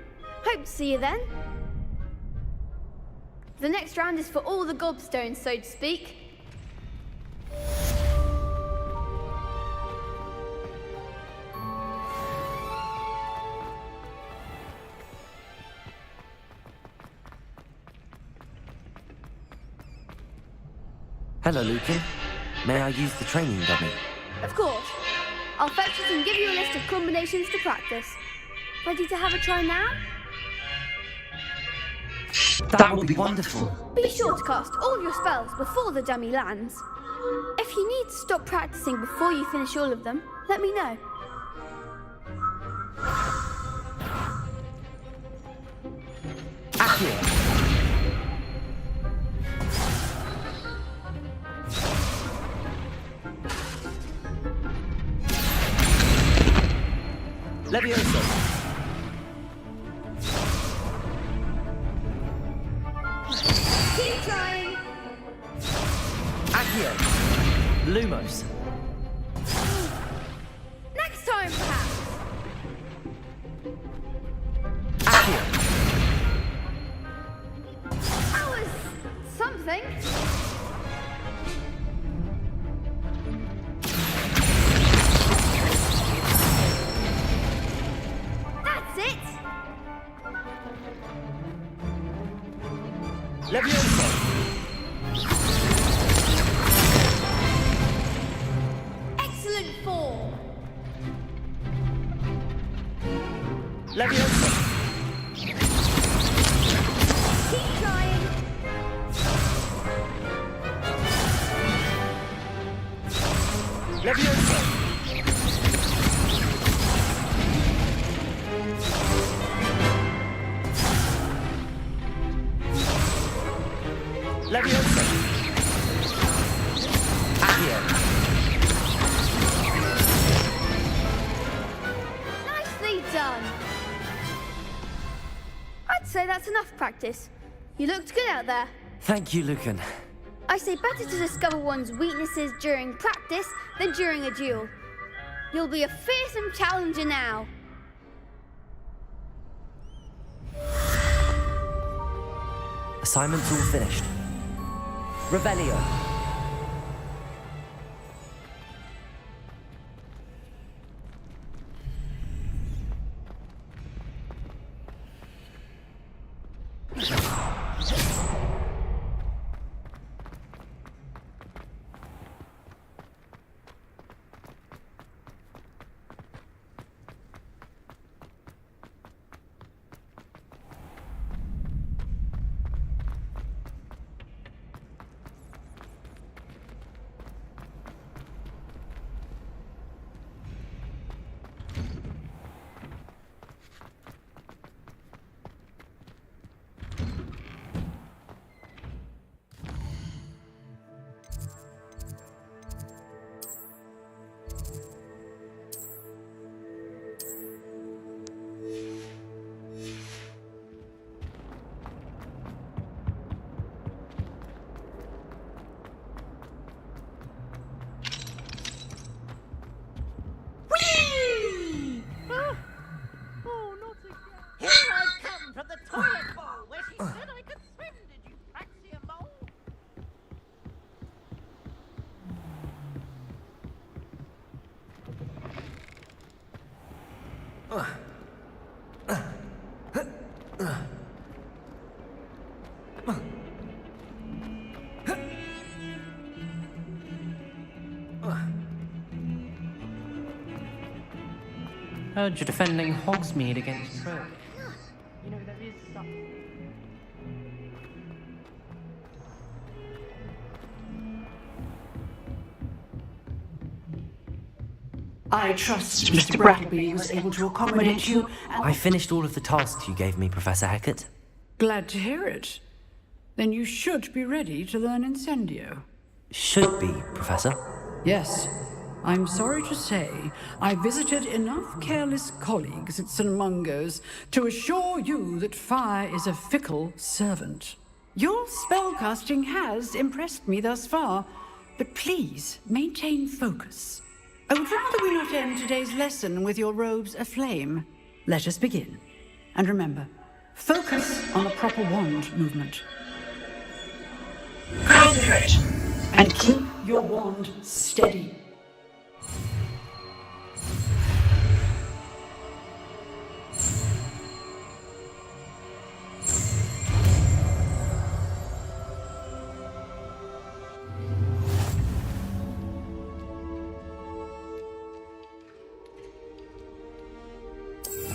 Hope to see you then. The next round is for all the gobstones, so to speak. Hello, Lucan. May I use the training dummy? Of course. I'll fetch it and give you a list of combinations to practice. Ready to have a try now? That would be wonderful. Be sure to cast all your spells before the dummy lands. If you need to stop practicing before you finish all of them, let me know. Accio. Levioso! Keep trying! Accio! Lumos! Next time, perhaps! Accio! That was something. That's it! Levioso! Excellent form! Levioso! Keep trying! Levioso! Levioso! Accio! Nicely done! I'd say that's enough practice. You looked good out there. Thank you, Lucan. I say better to discover one's weaknesses during practice than during a duel. You'll be a fearsome challenger now. Assignment's all finished. Revelio. Heard you're defending Hogsmeade against Troll. You know, there is stuff. I trust Mr. Brattleby was able to accommodate you. I finished all of the tasks you gave me, Professor Hecat. Glad to hear it. Then you should be ready to learn Incendio. Should be, Professor. Yes. I'm sorry to say, I visited enough careless colleagues at St. Mungo's to assure you that fire is a fickle servant. Your spellcasting has impressed me thus far, but please maintain focus. I would rather we not end today's lesson with your robes aflame. Let us begin. And remember, focus on the proper wand movement. Concentrate and keep your wand steady.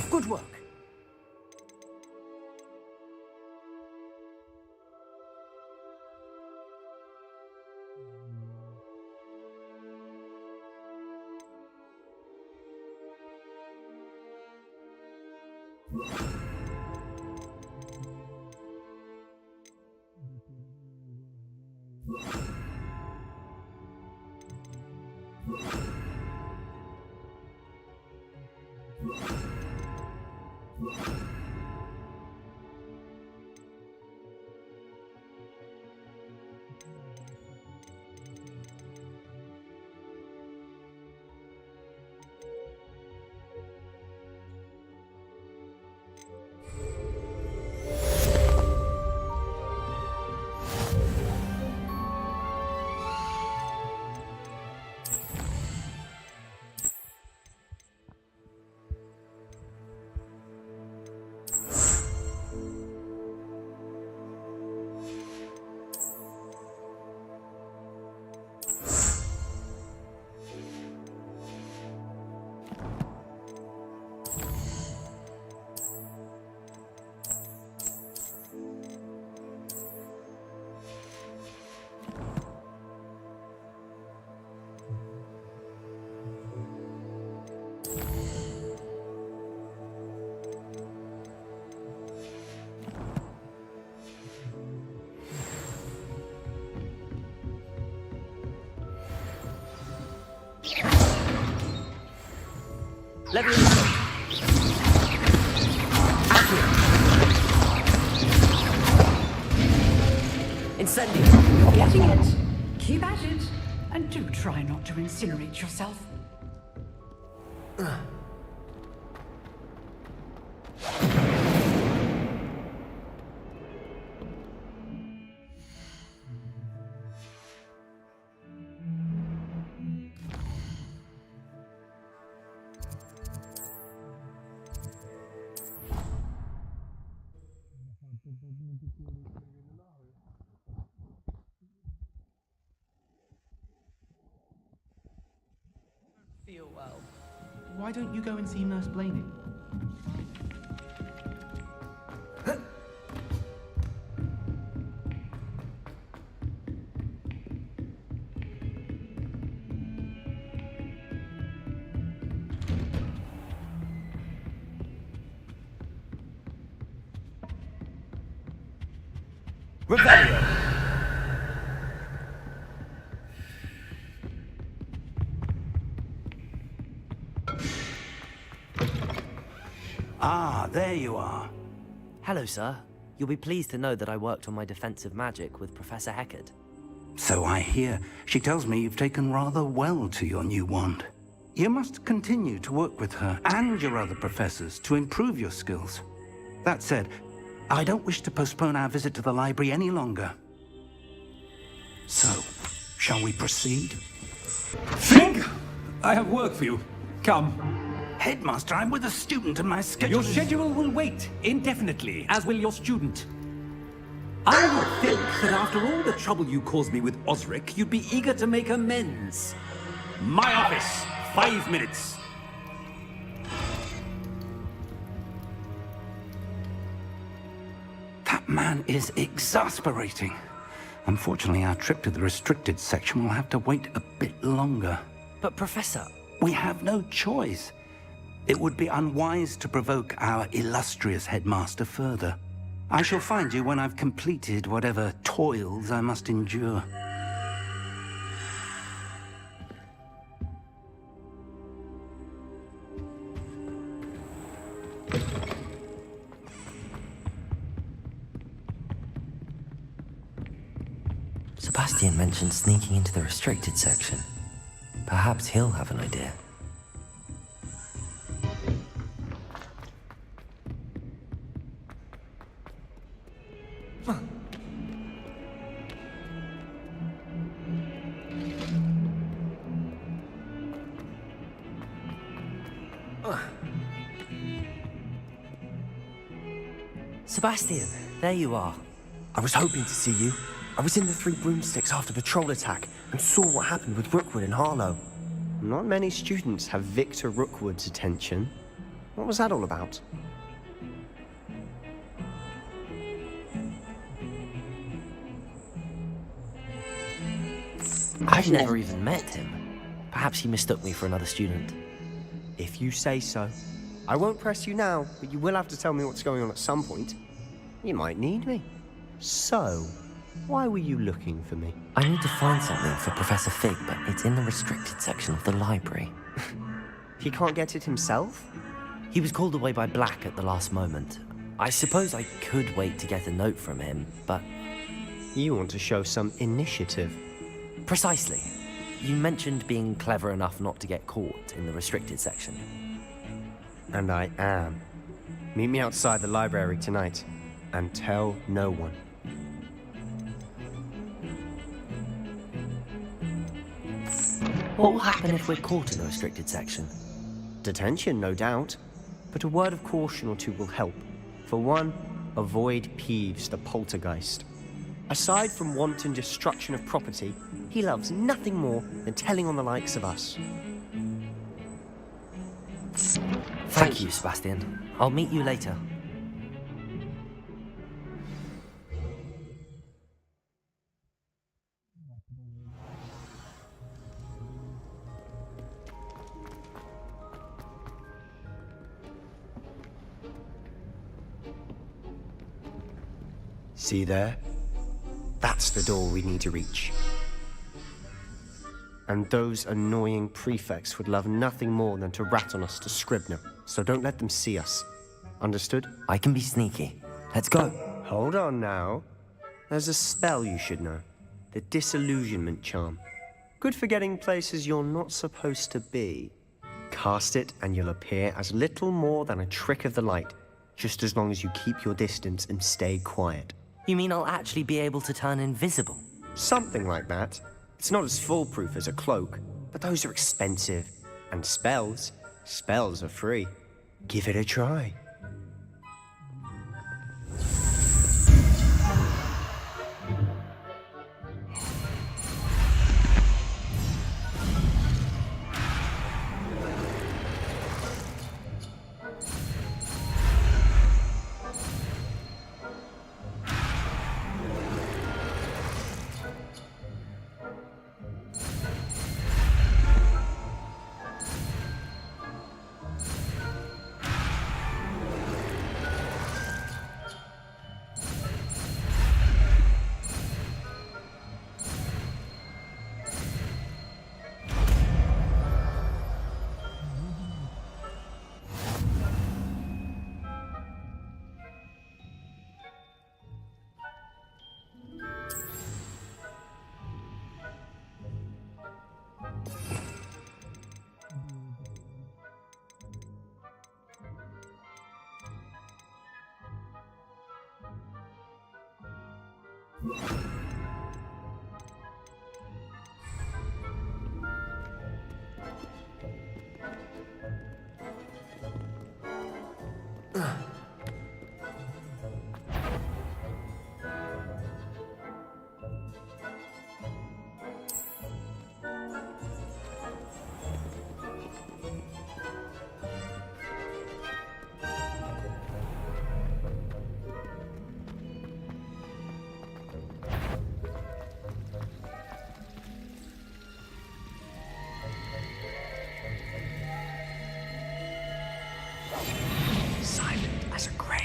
Good work. Level Incendio. You're getting it. Keep at it. And do try not to incinerate yourself. Feel well. Why don't you go and see Nurse Blaney? Revelio. Ah, there you are. Hello, sir. You'll be pleased to know that I worked on my defensive magic with Professor Hecat. So I hear. She tells me you've taken rather well to your new wand. You must continue to work with her and your other professors to improve your skills. That said, I don't wish to postpone our visit to the library any longer. So, shall we proceed? Think! I have work for you. Come. Headmaster, I'm with a student and my schedule... Your schedule will wait indefinitely, as will your student. I would think that after all the trouble you caused me with Osric, you'd be eager to make amends. My office, 5 minutes. That man is exasperating. Unfortunately, our trip to the restricted section will have to wait a bit longer. But Professor... We have no choice. It would be unwise to provoke our illustrious headmaster further. I shall find you when I've completed whatever toils I must endure. Sebastian mentioned sneaking into the restricted section. Perhaps he'll have an idea. Sebastian, there you are. I was hoping to see you. I was in the Three Broomsticks after the troll attack and saw what happened with Rookwood and Harlow. Not many students have Victor Rookwood's attention. What was that all about? I've never even met him. Perhaps he mistook me for another student. If you say so. I won't press you now, but you will have to tell me what's going on at some point. You might need me. So, why were you looking for me? I need to find something for Professor Fig, but it's in the restricted section of the library. He can't get it himself? He was called away by Black at the last moment. I suppose I could wait to get a note from him, but... You want to show some initiative. Precisely. You mentioned being clever enough not to get caught in the restricted section. And I am. Meet me outside the library tonight, and tell no one. What will happen if we're caught in the restricted section? Detention, no doubt. But a word of caution or two will help. For one, avoid Peeves, the poltergeist. Aside from wanton destruction of property, he loves nothing more than telling on the likes of us. Thank you, Sebastian. I'll meet you later. See there? That's the door we need to reach. And those annoying prefects would love nothing more than to rat on us to Scribner, so don't let them see us. Understood? I can be sneaky. Let's go. Hold on now. There's a spell you should know. The Disillusionment Charm. Good for getting places you're not supposed to be. Cast it and you'll appear as little more than a trick of the light, just as long as you keep your distance and stay quiet. You mean I'll actually be able to turn invisible? Something like that. It's not as foolproof as a cloak, but those are expensive. And spells are free. Give it a try. silent as a grave.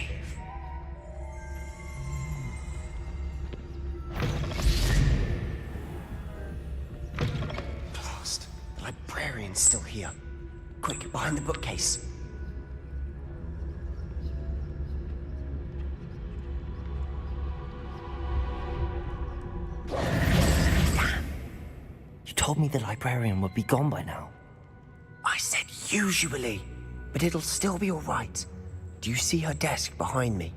Blast. The librarian's still here. Quick, behind the bookcase. Damn. You told me the librarian would be gone by now. I said usually, but it'll still be all right. Do you see her desk behind me?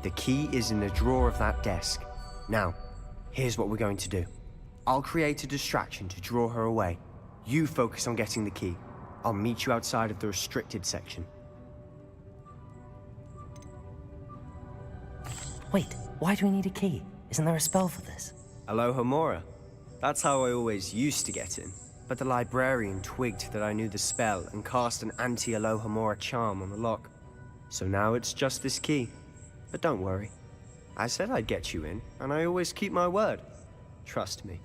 The key is in the drawer of that desk. Now, here's what we're going to do. I'll create a distraction to draw her away. You focus on getting the key. I'll meet you outside of the restricted section. Wait, why do we need a key? Isn't there a spell for this? Alohomora. That's how I always used to get in. But the librarian twigged that I knew the spell and cast an anti-Alohomora charm on the lock. So now it's just this key. But don't worry. I said I'd get you in, and I always keep my word. Trust me.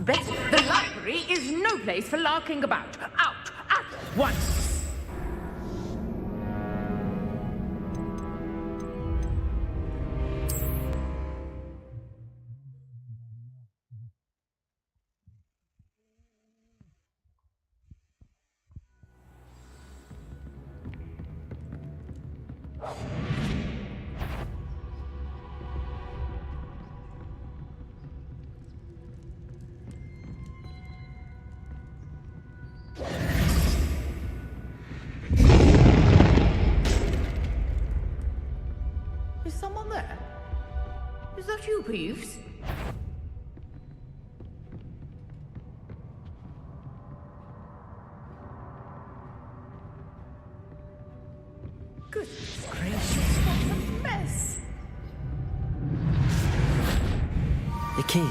Betty, the library is no place for larking about. Out! At once! Is someone there? Is that you, Peeves? Goodness gracious, what a mess! The key.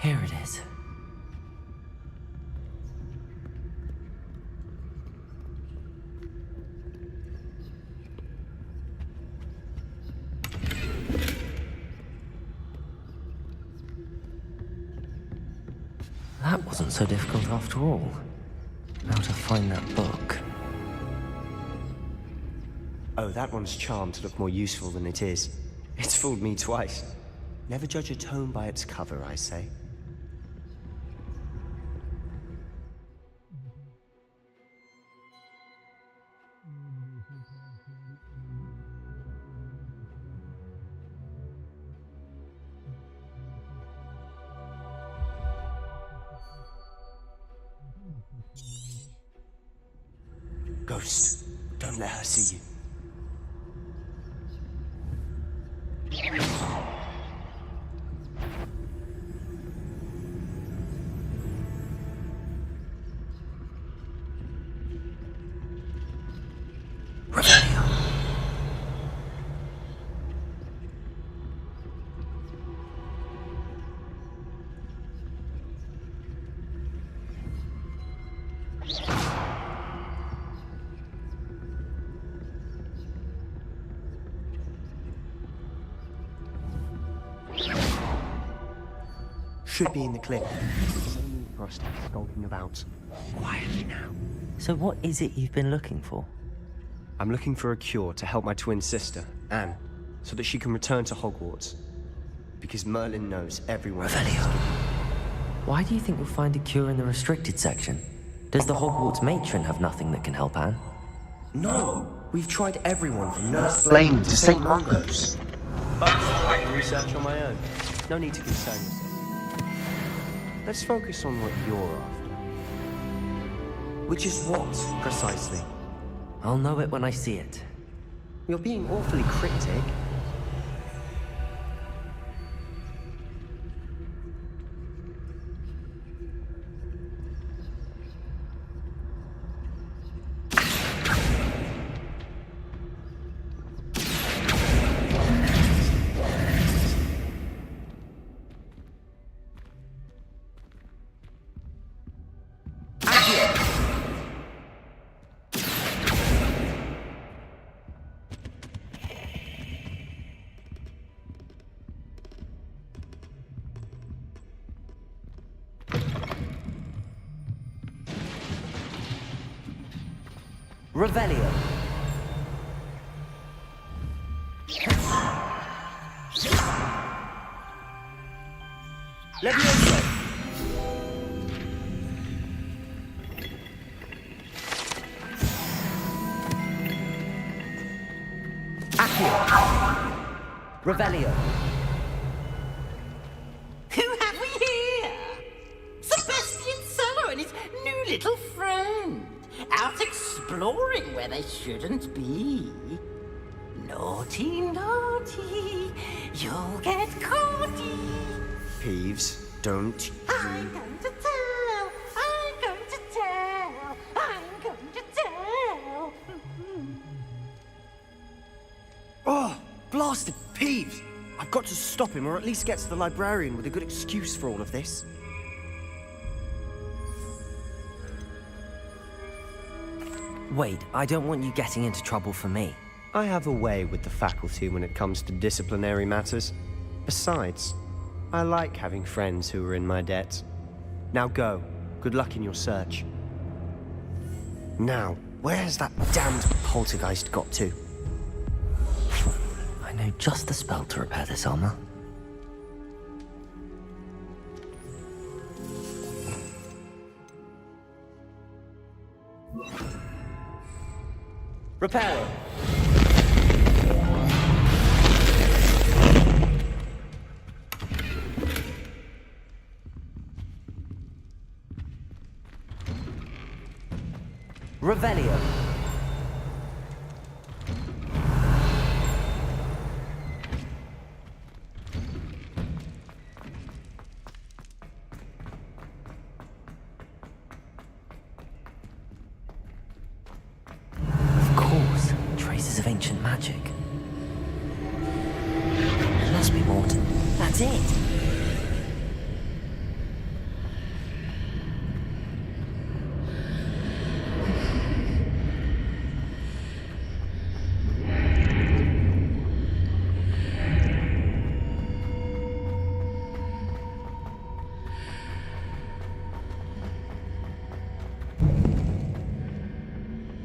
Here it is. That wasn't so difficult after all. How to find that book. Oh, that one's charmed to look more useful than it is. It's fooled me twice. Never judge a tome by its cover, I say. Ghost, don't let her see you. Should be in the cliff. Suddenly Frosty skulking about. Quietly now. So what is it you've been looking for? I'm looking for a cure to help my twin sister, Anne, so that she can return to Hogwarts. Because Merlin knows everyone. Why do you think you'll find a cure in the restricted section? Does the Hogwarts matron have nothing that can help Anne? No! We've tried everyone from Nurse Blaine to St. Mungo's. But I can research on my own. No need to concern yourself. Let's focus on what you're after. Which is what, precisely? I'll know it when I see it. You're being awfully cryptic. Revelio. Levioso. Accio. Revelio. Who have we here? Sebastian Cello and his new little friend. Out exploring where they shouldn't be. Naughty, naughty. You'll get caughty. Peeves, don't I'm going to tell. I'm going to tell. I'm going to tell. Oh, blasted Peeves! I've got to stop him, or at least get to the librarian with a good excuse for all of this. Wait, I don't want you getting into trouble for me. I have a way with the faculty when it comes to disciplinary matters. Besides, I like having friends who are in my debt. Now go. Good luck in your search. Now, where's that damned poltergeist got to? I know just the spell to repair this armor. Repair it. Revelio. Of course, traces of ancient magic. There must be more to... That's it!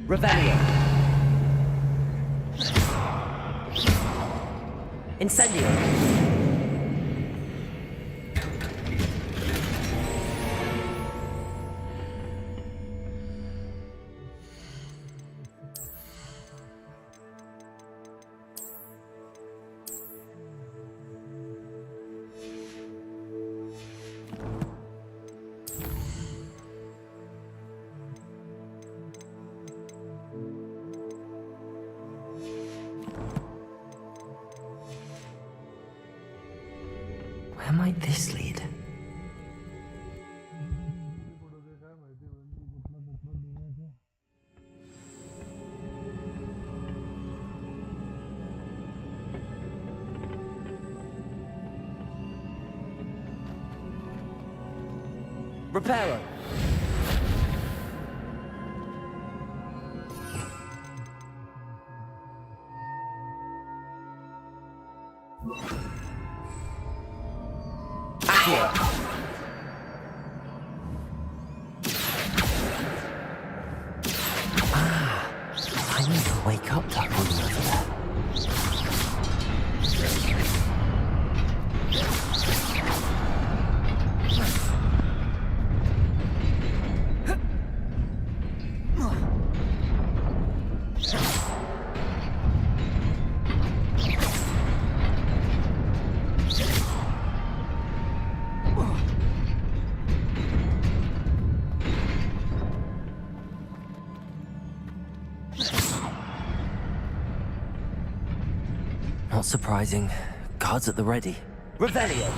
Revelio. Incendio. Where might this lead? Reparo. I need to wake up that woman over there. Not surprising. Guards at the ready. Revelio!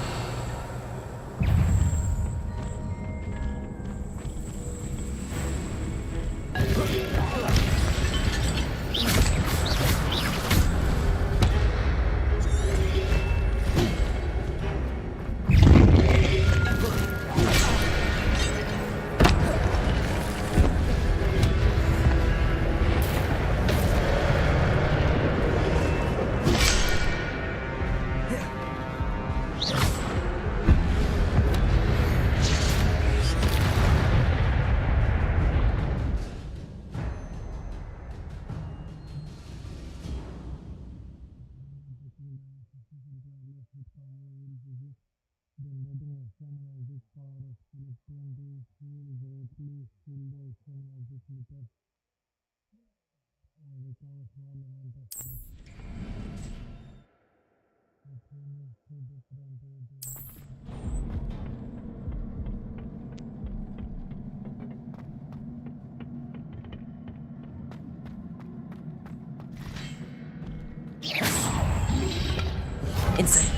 Insane.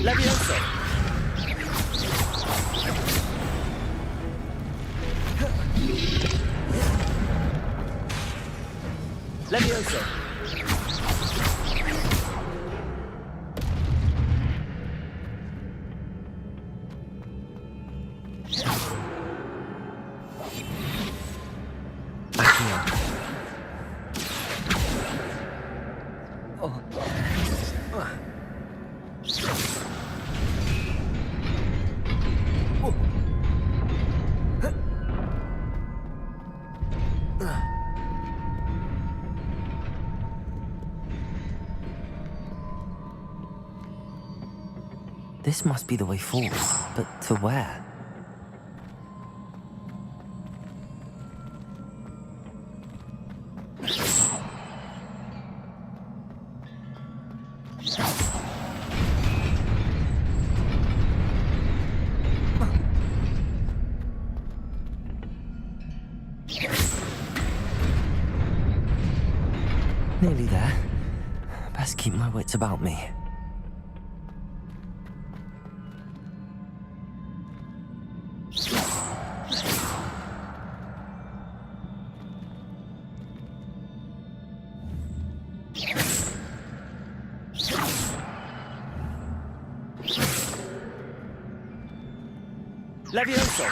Levioso! Levioso! Backing up. Oh. This must be the way forward, but to where? Nearly there. Best keep my wits about me. Levioso!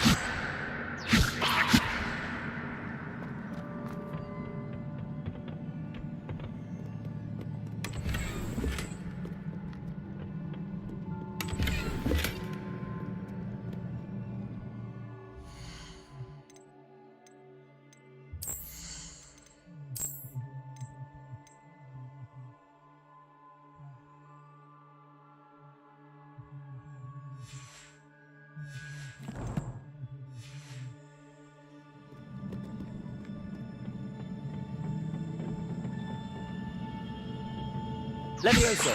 Levioso!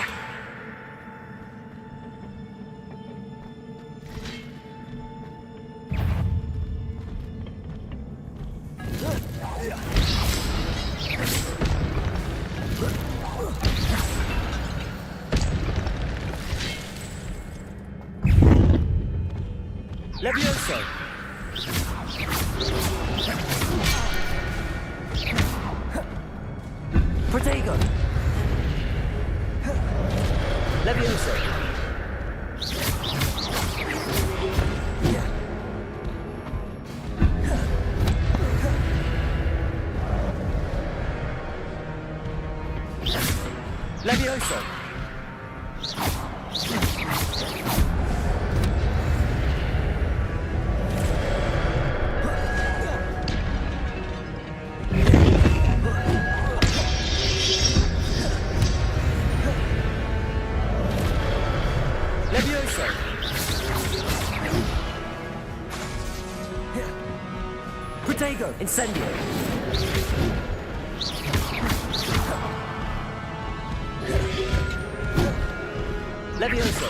Levioso! Protego! Levioso! Levioso! Protego! Incendio! Levioso!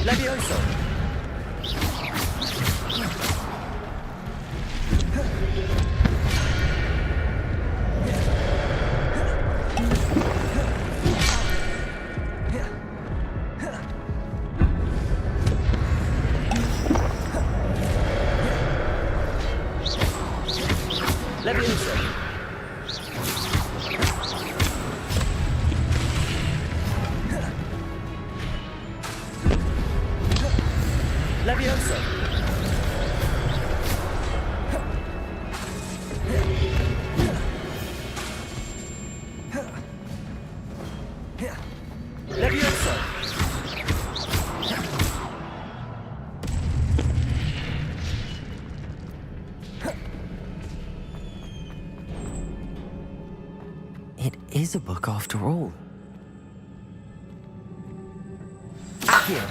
Levioso! Levioso! Levioso! It is a book after all. Here.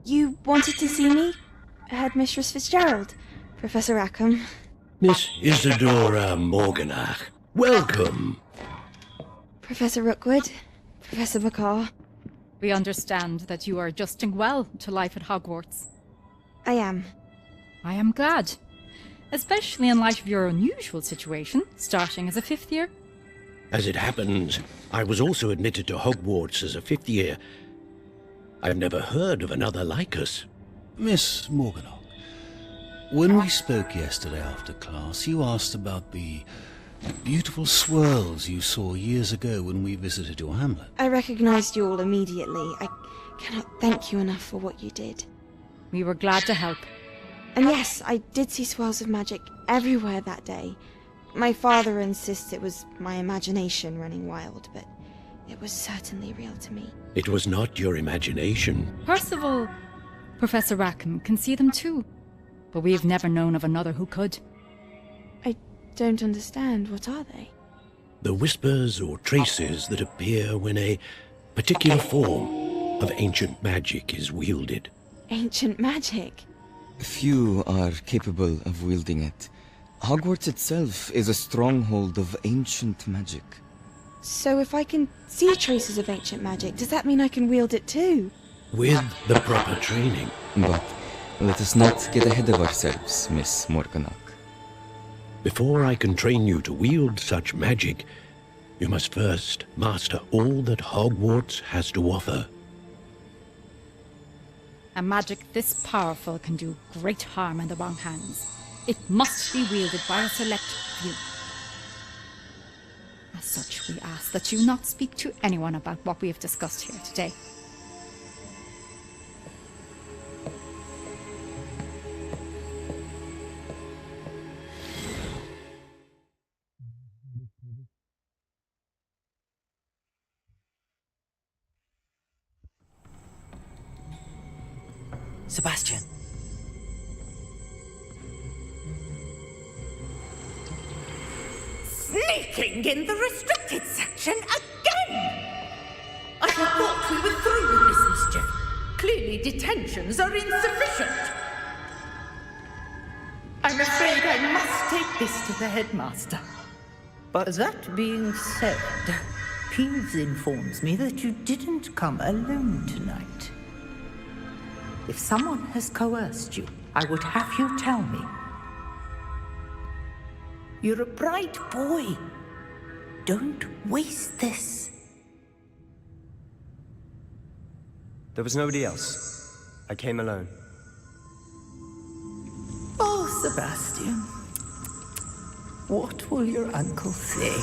You wanted to see me? Headmistress Fitzgerald, Professor Rackham. Miss Isadora Morganach, welcome. Professor Rookwood, Professor McCaw. We understand that you are adjusting well to life at Hogwarts. I am. I am glad. Especially in light of your unusual situation, starting as a 5th year. As it happens, I was also admitted to Hogwarts as a 5th year. I've never heard of another like us. Miss Morganach, when we spoke yesterday after class, you asked about the beautiful swirls you saw years ago when we visited your hamlet. I recognized you all immediately. I cannot thank you enough for what you did. We were glad to help. And yes, I did see swirls of magic everywhere that day. My father insists it was my imagination running wild, but it was certainly real to me. It was not your imagination. Percival, Professor Rackham can see them too, but we've never known of another who could. I don't understand. What are they? The whispers or traces that appear when a particular form of ancient magic is wielded. Ancient magic? Few are capable of wielding it. Hogwarts itself is a stronghold of ancient magic. So if I can see traces of ancient magic, does that mean I can wield it too? With the proper training. But let us not get ahead of ourselves, Miss Morganach. Before I can train you to wield such magic, you must first master all that Hogwarts has to offer. A magic this powerful can do great harm in the wrong hands. It must be wielded by a select few. As such, we ask that you not speak to anyone about what we have discussed here today. Sebastian. Sneaking in the restricted section again! I had thought we were through with this mischief. Clearly detentions are insufficient. I'm afraid I must take this to the headmaster. but... That being said, Peeves informs me that you didn't come alone tonight. If someone has coerced you, I would have you tell me. You're a bright boy. Don't waste this. There was nobody else. I came alone. Oh, Sebastian. What will your uncle say?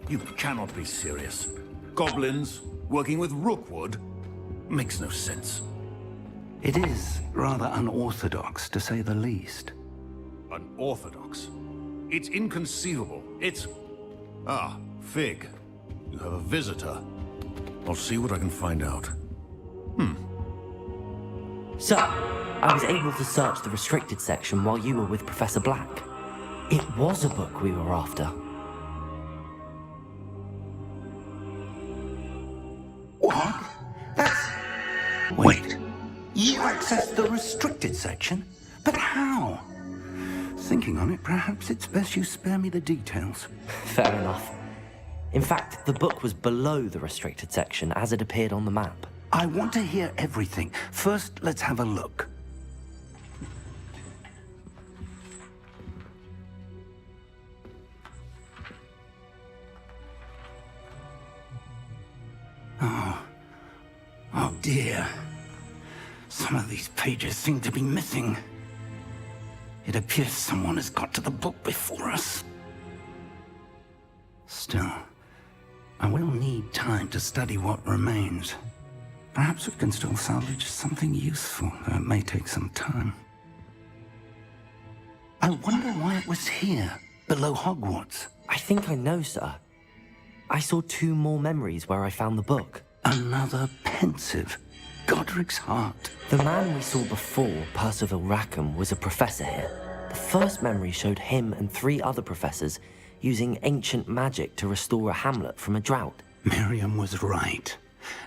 You cannot be serious. Goblins working with Rookwood makes no sense. It is rather unorthodox, to say the least. Unorthodox? It's inconceivable. It's... Ah, Fig. You have a visitor. I'll see what I can find out. So, I was able to search the restricted section while you were with Professor Black. It was a book we were after. What? That's... Wait. You accessed the restricted section? But how? Thinking on it, perhaps it's best you spare me the details. Fair enough. In fact, the book was below the restricted section as it appeared on the map. I want to hear everything. First, let's have a look. Oh dear. Some of these pages seem to be missing. It appears someone has got to the book before us. Still, I will need time to study what remains. Perhaps we can still salvage something useful, though it may take some time. I wonder why it was here, below Hogwarts. I think I know, sir. I saw 2 more memories where I found the book. Another pensive. Godric's heart. The man we saw before, Percival Rackham, was a professor here. The first memory showed him and 3 other professors using ancient magic to restore a hamlet from a drought. Miriam was right.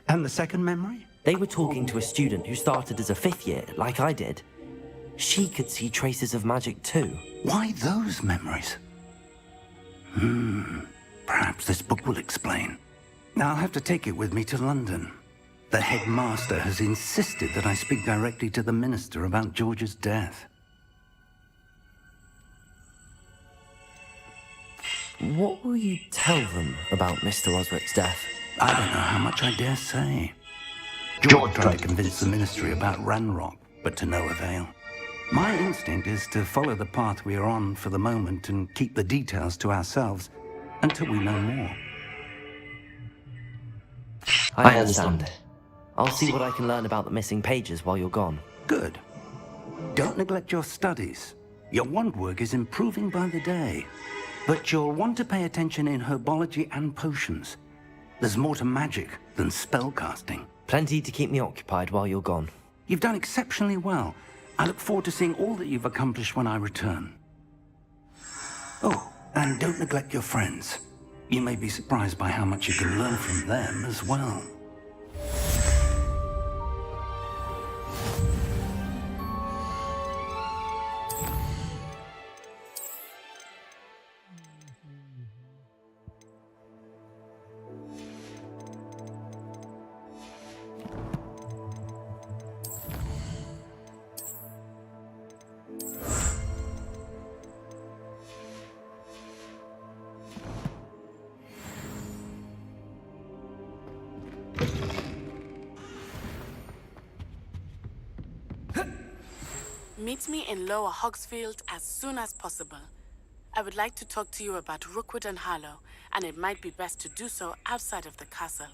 And the second memory? They were talking to a student who started as a 5th year, like I did. She could see traces of magic too. Why those memories? Perhaps this book will explain. Now I'll have to take it with me to London. The headmaster has insisted that I speak directly to the minister about George's death. What will you tell them about Mr. Osric's death? I don't know how much I dare say. George tried to convince the ministry about Ranrock, but to no avail. My instinct is to follow the path we are on for the moment and keep the details to ourselves until we know more. I understand. I'll see what I can learn about the missing pages while you're gone. Good. Don't neglect your studies. Your wand work is improving by the day. But you'll want to pay attention in herbology and potions. There's more to magic than spellcasting. Plenty to keep me occupied while you're gone. You've done exceptionally well. I look forward to seeing all that you've accomplished when I return. Oh, and don't neglect your friends. You may be surprised by how much you can learn from them as well. Meet me in Lower Hogsfield as soon as possible. I would like to talk to you about Rookwood and Harlow, and it might be best to do so outside of the castle.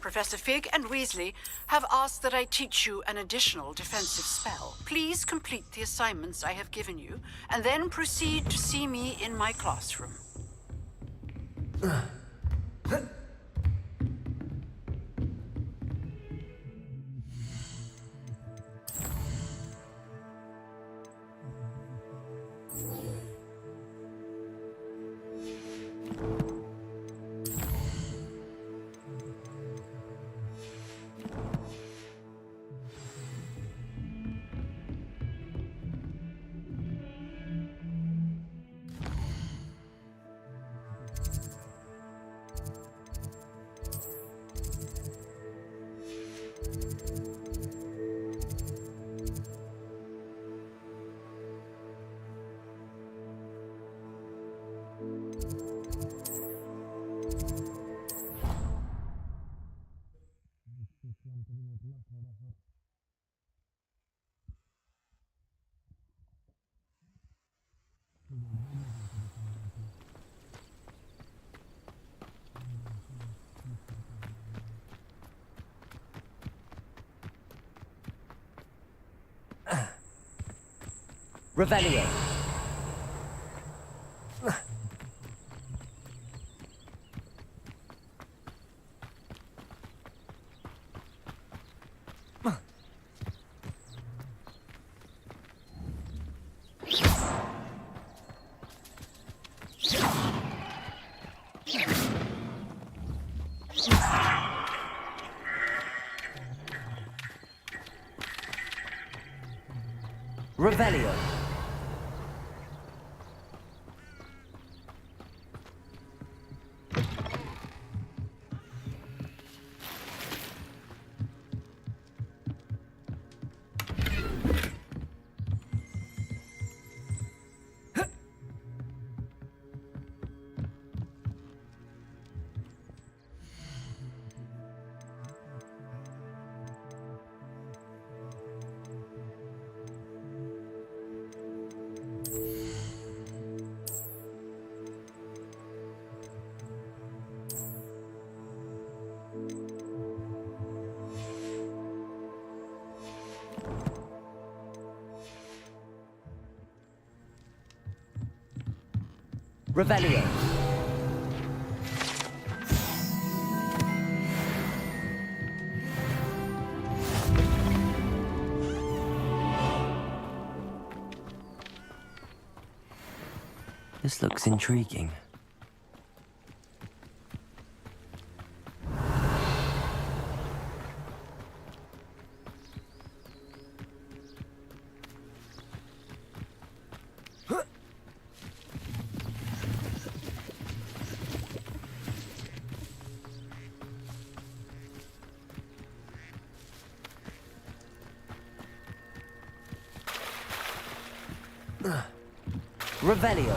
Professor Fig and Weasley have asked that I teach you an additional defensive spell. Please complete the assignments I have given you, and then proceed to see me in my classroom. Revelio. Revelio. Revelio. This looks intriguing. Revelio.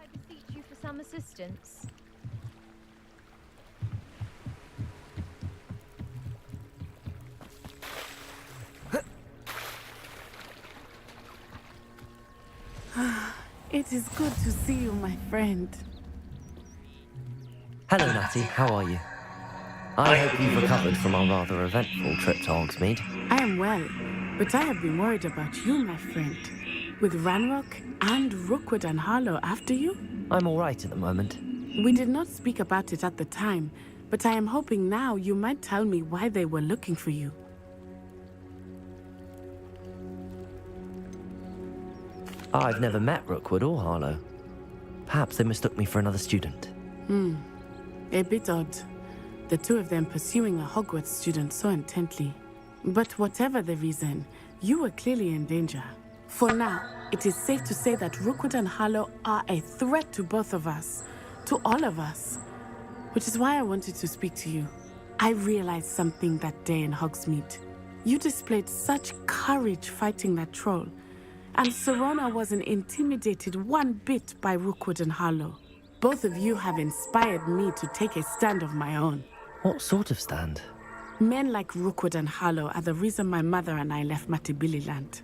I beseech you for some assistance. It is good to see you, my friend. Hello, Natty. How are you? I hope you've recovered from our rather eventful trip to Hogsmeade. I am well, but I have been worried about you, my friend. With Ranrock and Rookwood and Harlow after you? I'm all right at the moment. We did not speak about it at the time, but I am hoping now you might tell me why they were looking for you. I've never met Rookwood or Harlow. Perhaps they mistook me for another student. A bit odd. The two of them pursuing a Hogwarts student so intently. But whatever the reason, you were clearly in danger. For now, it is safe to say that Rookwood and Harlow are a threat to both of us, to all of us. Which is why I wanted to speak to you. I realized something that day in Hogsmeade. You displayed such courage fighting that troll, and Serona wasn't intimidated one bit by Rookwood and Harlow. Both of you have inspired me to take a stand of my own. What sort of stand? Men like Rookwood and Harlow are the reason my mother and I left Matibili land.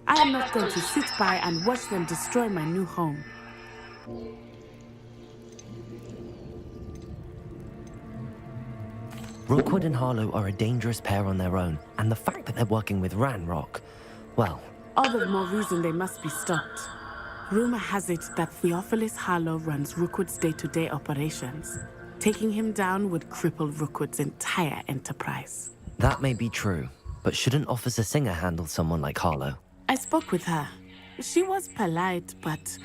I am not going to sit by and watch them destroy my new home. Rookwood and Harlow are a dangerous pair on their own, and the fact that they're working with Ranrock, well... All the more reason they must be stopped. Rumor has it that Theophilus Harlow runs Rookwood's day-to-day operations. Taking him down would cripple Rookwood's entire enterprise. That may be true, but shouldn't Officer Singer handle someone like Harlow? I spoke with her. She was polite, but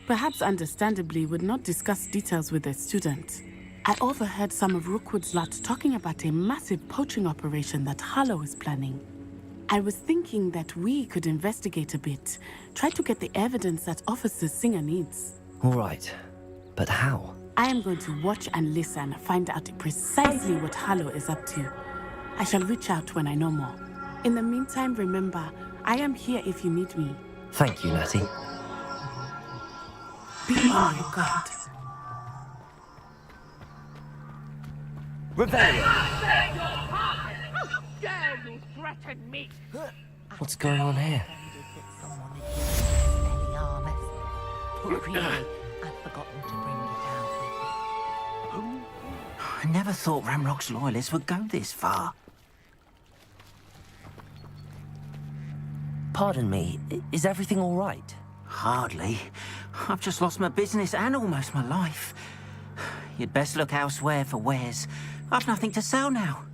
perhaps understandably would not discuss details with a student. I overheard some of Rookwood's lot talking about a massive poaching operation that Harlow is planning. I was thinking that we could investigate a bit, try to get the evidence that Officer Singer needs. All right, but how? I am going to watch and listen, find out precisely what Harlow is up to. I shall reach out when I know more. In the meantime, remember, I am here if you need me. Thank you, Natty. Be on your guard. Revelio! How dare you threaten me? What's going on here? Really, I'd forgotten to bring it out with me. I never thought Ranrock's loyalists would go this far. Pardon me, is everything all right? Hardly. I've just lost my business and almost my life. You'd best look elsewhere for wares. I've nothing to sell now.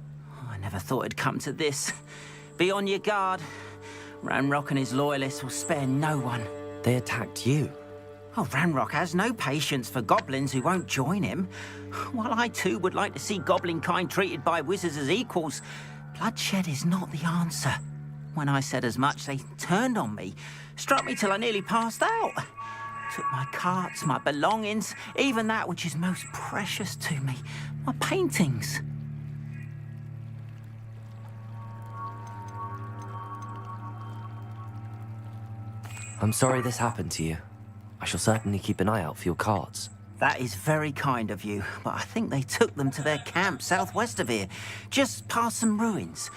I never thought it'd come to this. Be on your guard. Ranrock and his loyalists will spare no one. They attacked you? Oh, Ranrock has no patience for goblins who won't join him. While I too would like to see goblin kind treated by wizards as equals, bloodshed is not the answer. When I said as much, they turned on me, struck me till I nearly passed out. Took my carts, my belongings, even that which is most precious to me, my paintings. I'm sorry this happened to you. I shall certainly keep an eye out for your carts. That is very kind of you, but I think they took them to their camp southwest of here, just past some ruins.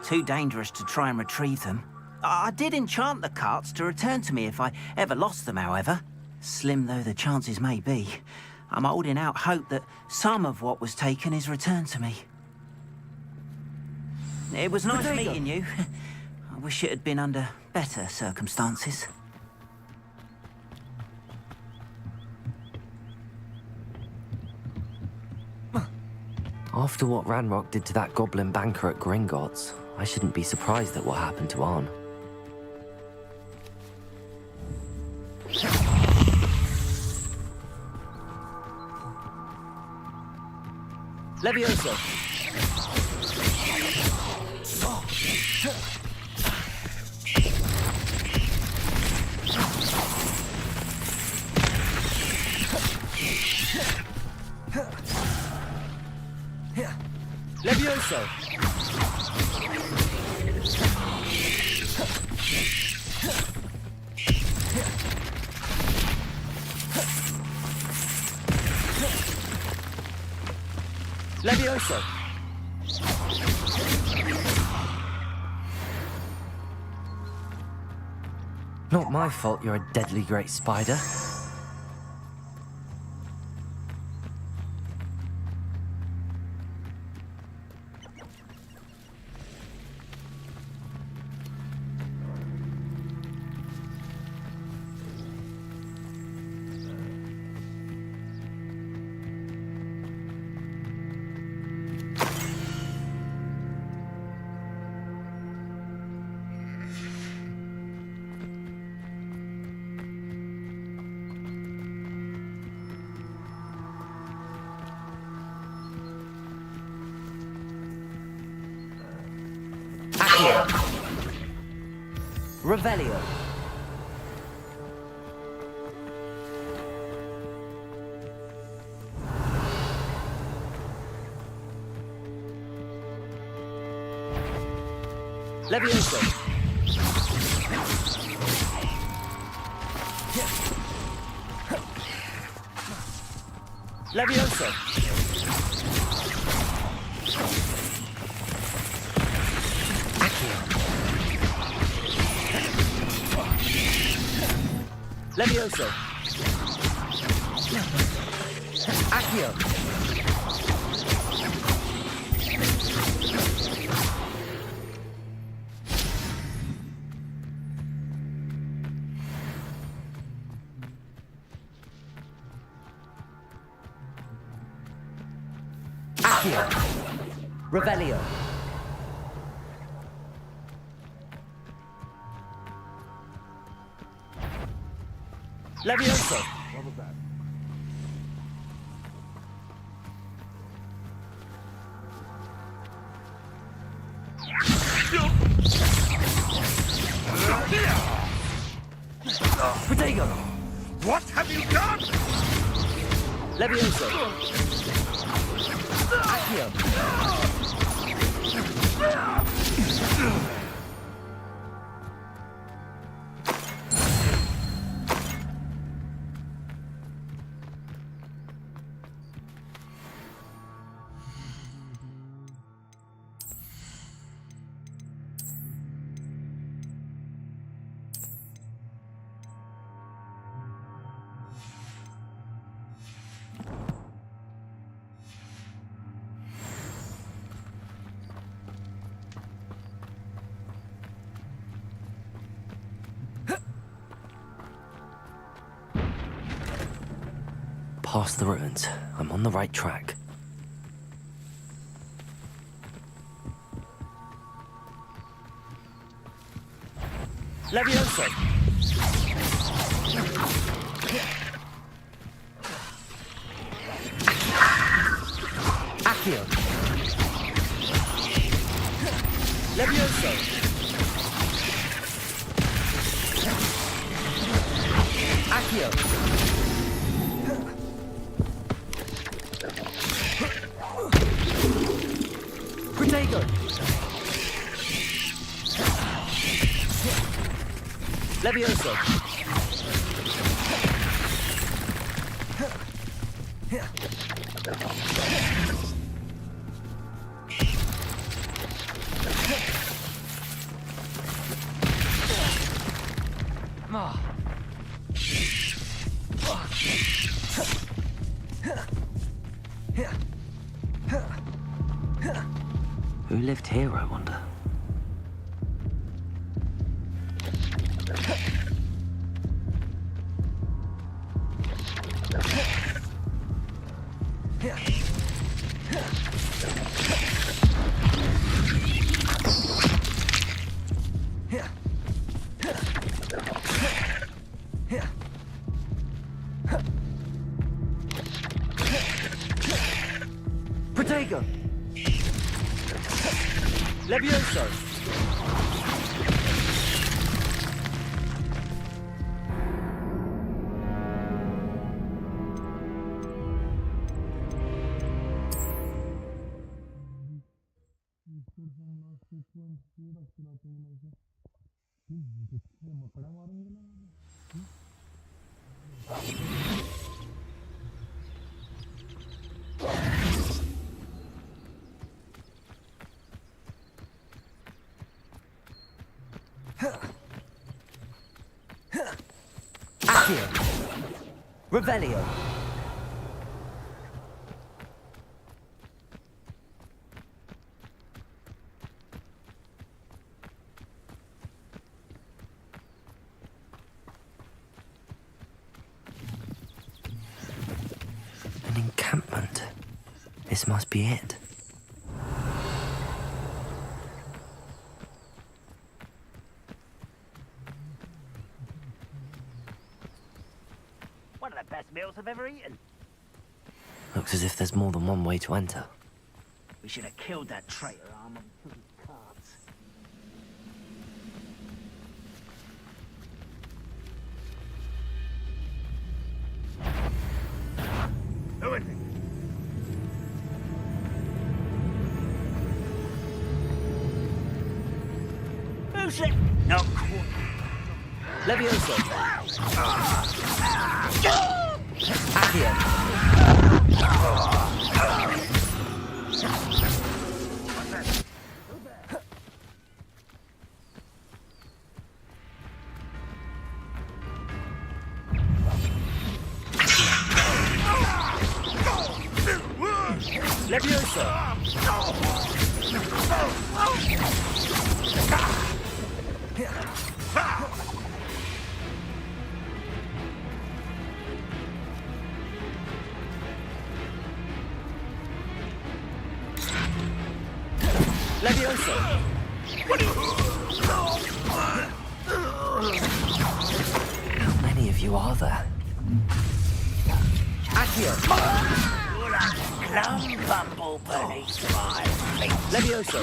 Too dangerous to try and retrieve them. I did enchant the carts to return to me if I ever lost them, however. Slim though the chances may be, I'm holding out hope that some of what was taken is returned to me. It was nice meeting you. I wish it had been under better circumstances. After what Ranrock did to that goblin banker at Gringotts, I shouldn't be surprised at what happened to Arn. Levioso! Levioso! Levioso! Not my fault you're a deadly great spider. Revelio. Levioso! Levioso! Levioso! Accio! Accio! Revelio. Levioso! Protego! What have you done? Levioso! Accio! Past the ruins. I'm on the right track. Levioso! Accio! Levioso! Accio! Protego! Levioso! Who lived here, I wonder? Levioso! Accio! Revelio! An encampment. This must be it. One of the best meals I've ever eaten. Looks as if there's more than one way to enter. We should have killed that traitor arm and took his cards. Who is it? Who's it? No, quite. Levioso! Accio! Levioso! How many of you are there? Accio! You're a glum bumblebee. Levioso!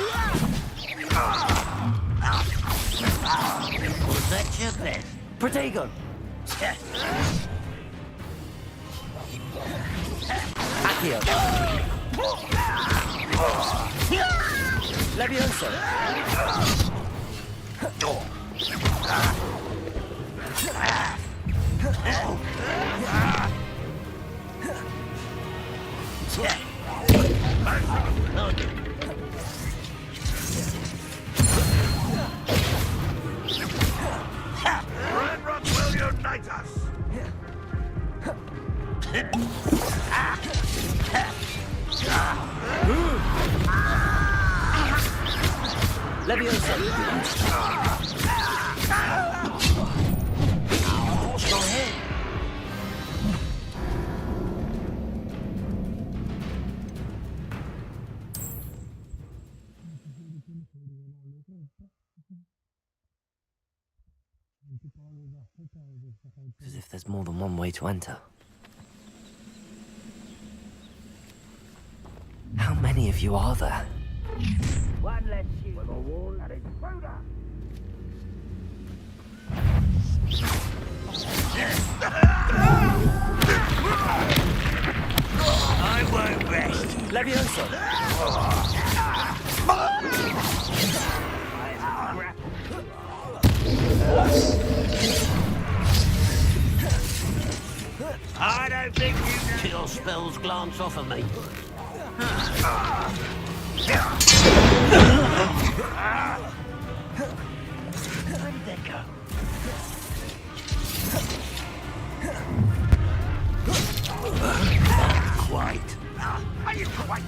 Was that your best? Protego! Accio! Levioso! Red Rock will unite us! Levioso! Go ahead. As if there's more than one way to enter. How many of you are there? One less you. With a wall and intruder. I won't rest. Levioso! I don't think you know. Your spells glance off of me. Where did they go? Quite. Are you quite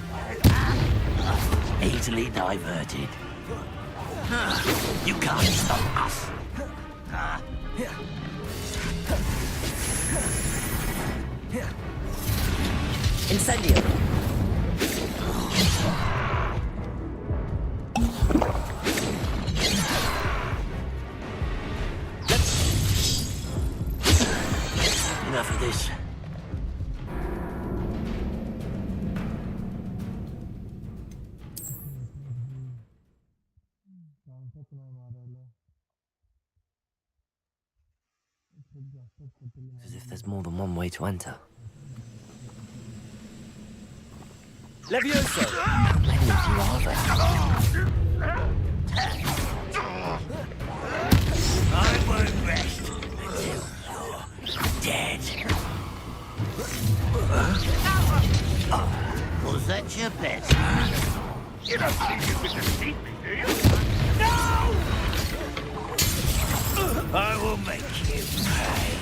easily diverted? You can't stop us. Incendio! Enough of this. As if there's more than one way to enter. Levioso! Many of you are there. I won't rest until you're dead. Was that your best? You don't think you can defeat me, do you? No! I will make you pay.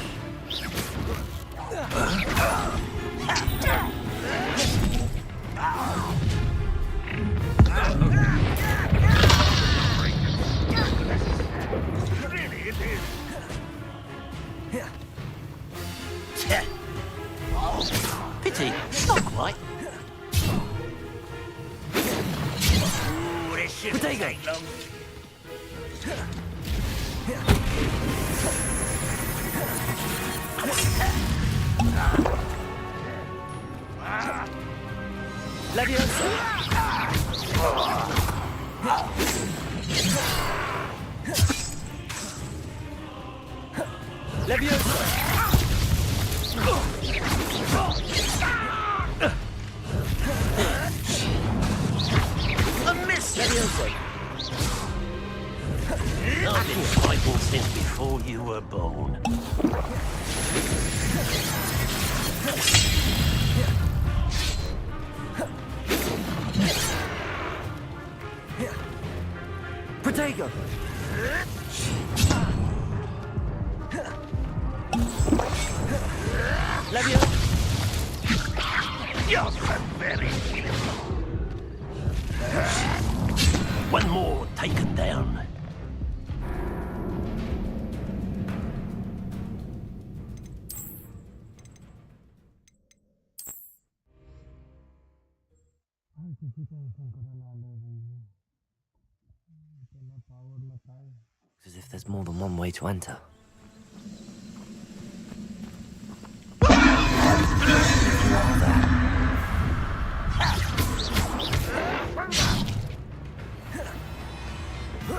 Really, it is. Pity, not quite. Ooh, this shouldn't take long. Levioso! Levioso! A miss! Levioso! I've been fighting since before you were born. Protego! Levioso! You're so very beautiful. One more taken down. As if there's more than one way to enter.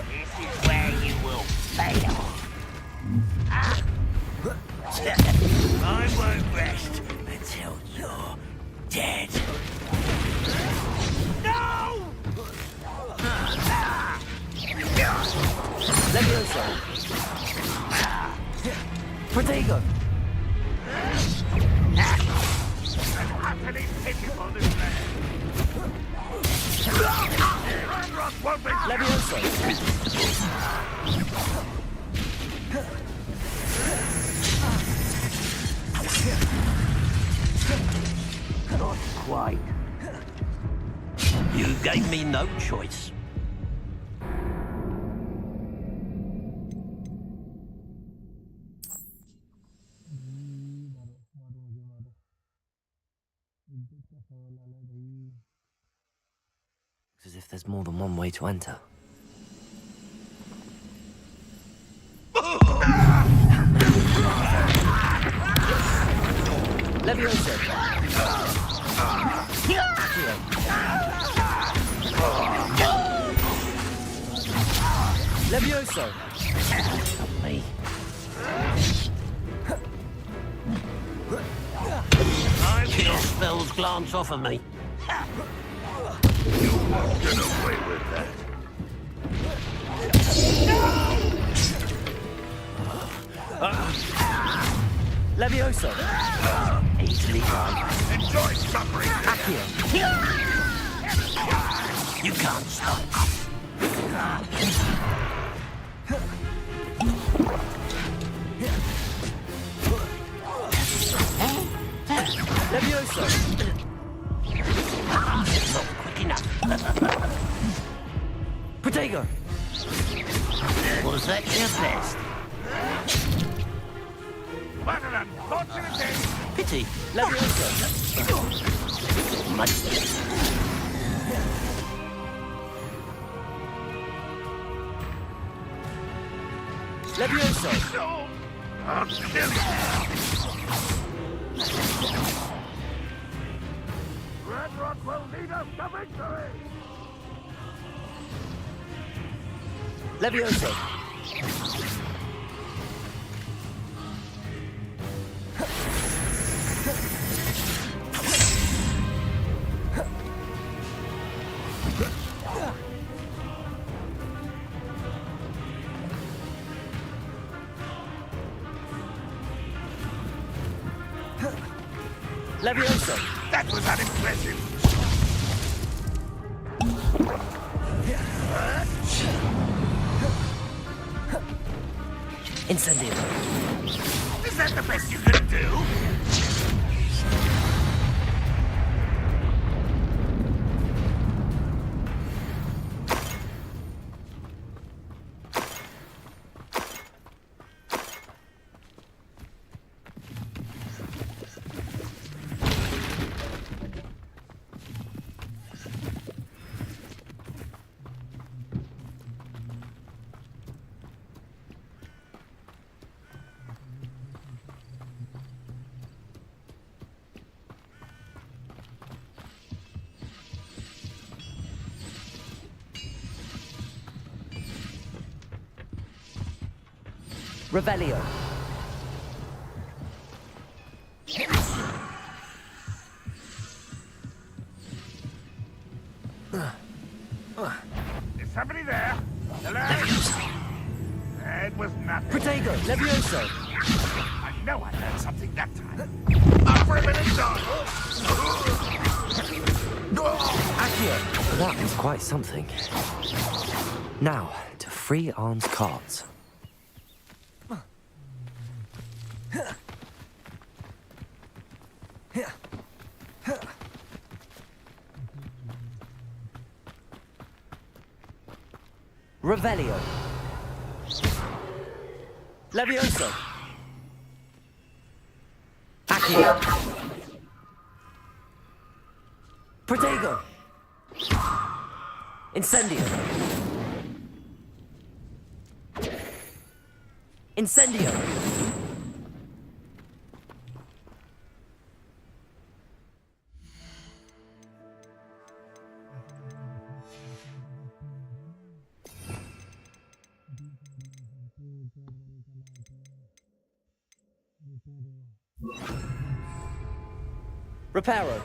This is where you will fail. I won't rest until you're dead. No! Levioso! Protego! I'm utterly pitiful, this man. Rock won't be... Levioso! Not quite. You gave me no choice. As if there's more than one way to enter. Levioso! Levioso! Me. Kill spells glance off of me. You won't get away with that. Levioso! Easily done. Enjoy suffering. Accio! You can't stop. Levioso! Not quick enough. Protego! Was that your best? What an unfortunate day! Pity! Levioso! Much. Levioso! No! I'll kill you! Red Rock will lead us to victory! Levioso. Levioso. That was unimpressive. Incendio. Is that the best you can do? Revelio. Is somebody there? Hello? It was nothing. Protego. Levioso. I know I heard something that time. Up for a minute, John. Accio. That was quite something. Now, to free Arn's cards. Revelio. Levioso. Accio. Protego. Incendio. Incendio. Reparo.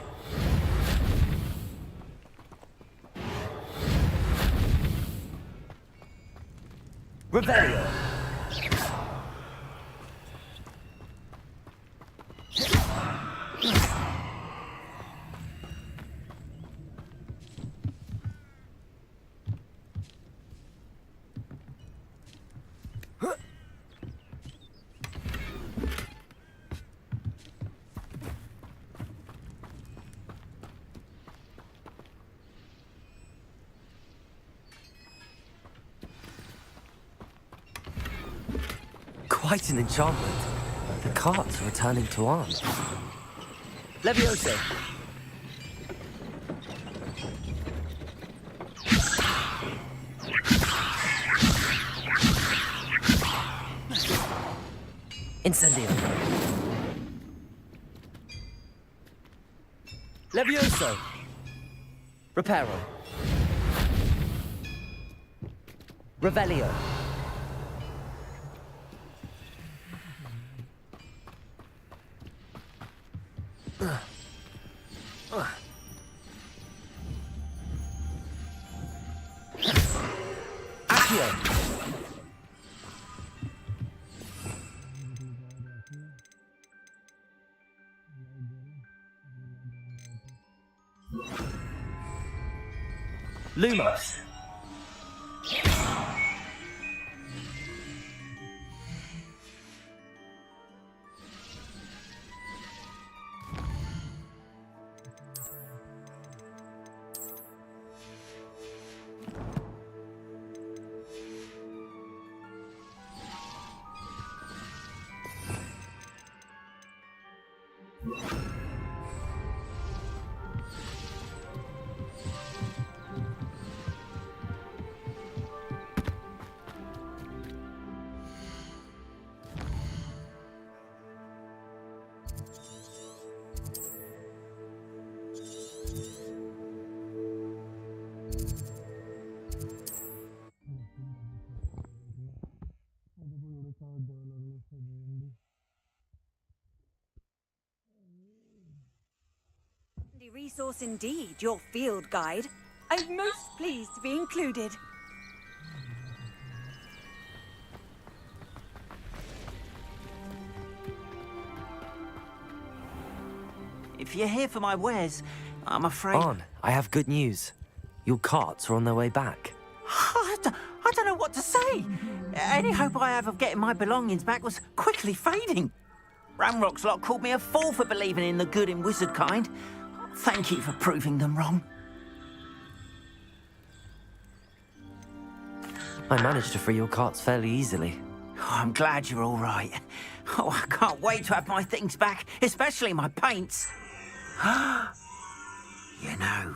Revelio. Quite an enchantment. The cards are returning to Arn. Levioso. Incendio. Levioso. Reparo. Revelio. Accio. Lumos. resource indeed, your field guide. I'm most pleased to be included. If you're here for my wares, I'm afraid... On, I have good news. Your carts are on their way back. I don't know what to say. Any hope I have of getting my belongings back was quickly fading. Ramrock's lot called me a fool for believing in the good in wizard kind. Thank you for proving them wrong. I managed to free your carts fairly easily. Oh, I'm glad you're all right. Oh, I can't wait to have my things back, especially my paints. You know,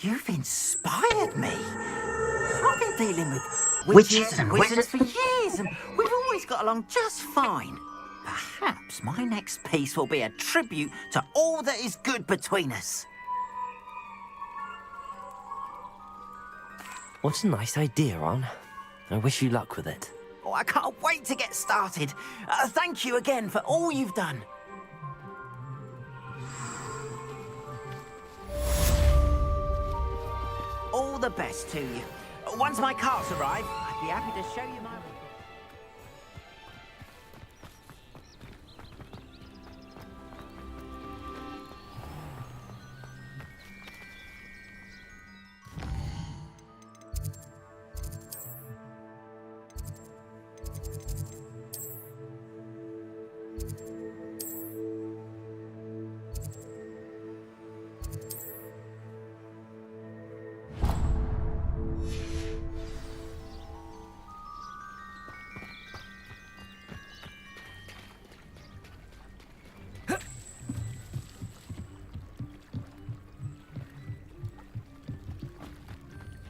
you've inspired me. I've been dealing with witches and wizards for years, and we've always got along just fine. Perhaps my next piece will be a tribute to all that is good between us. What a nice idea, On. I wish you luck with it. Oh, I can't wait to get started. Thank you again for all you've done. All the best to you. Once my carts arrive, I'd be happy to show you my...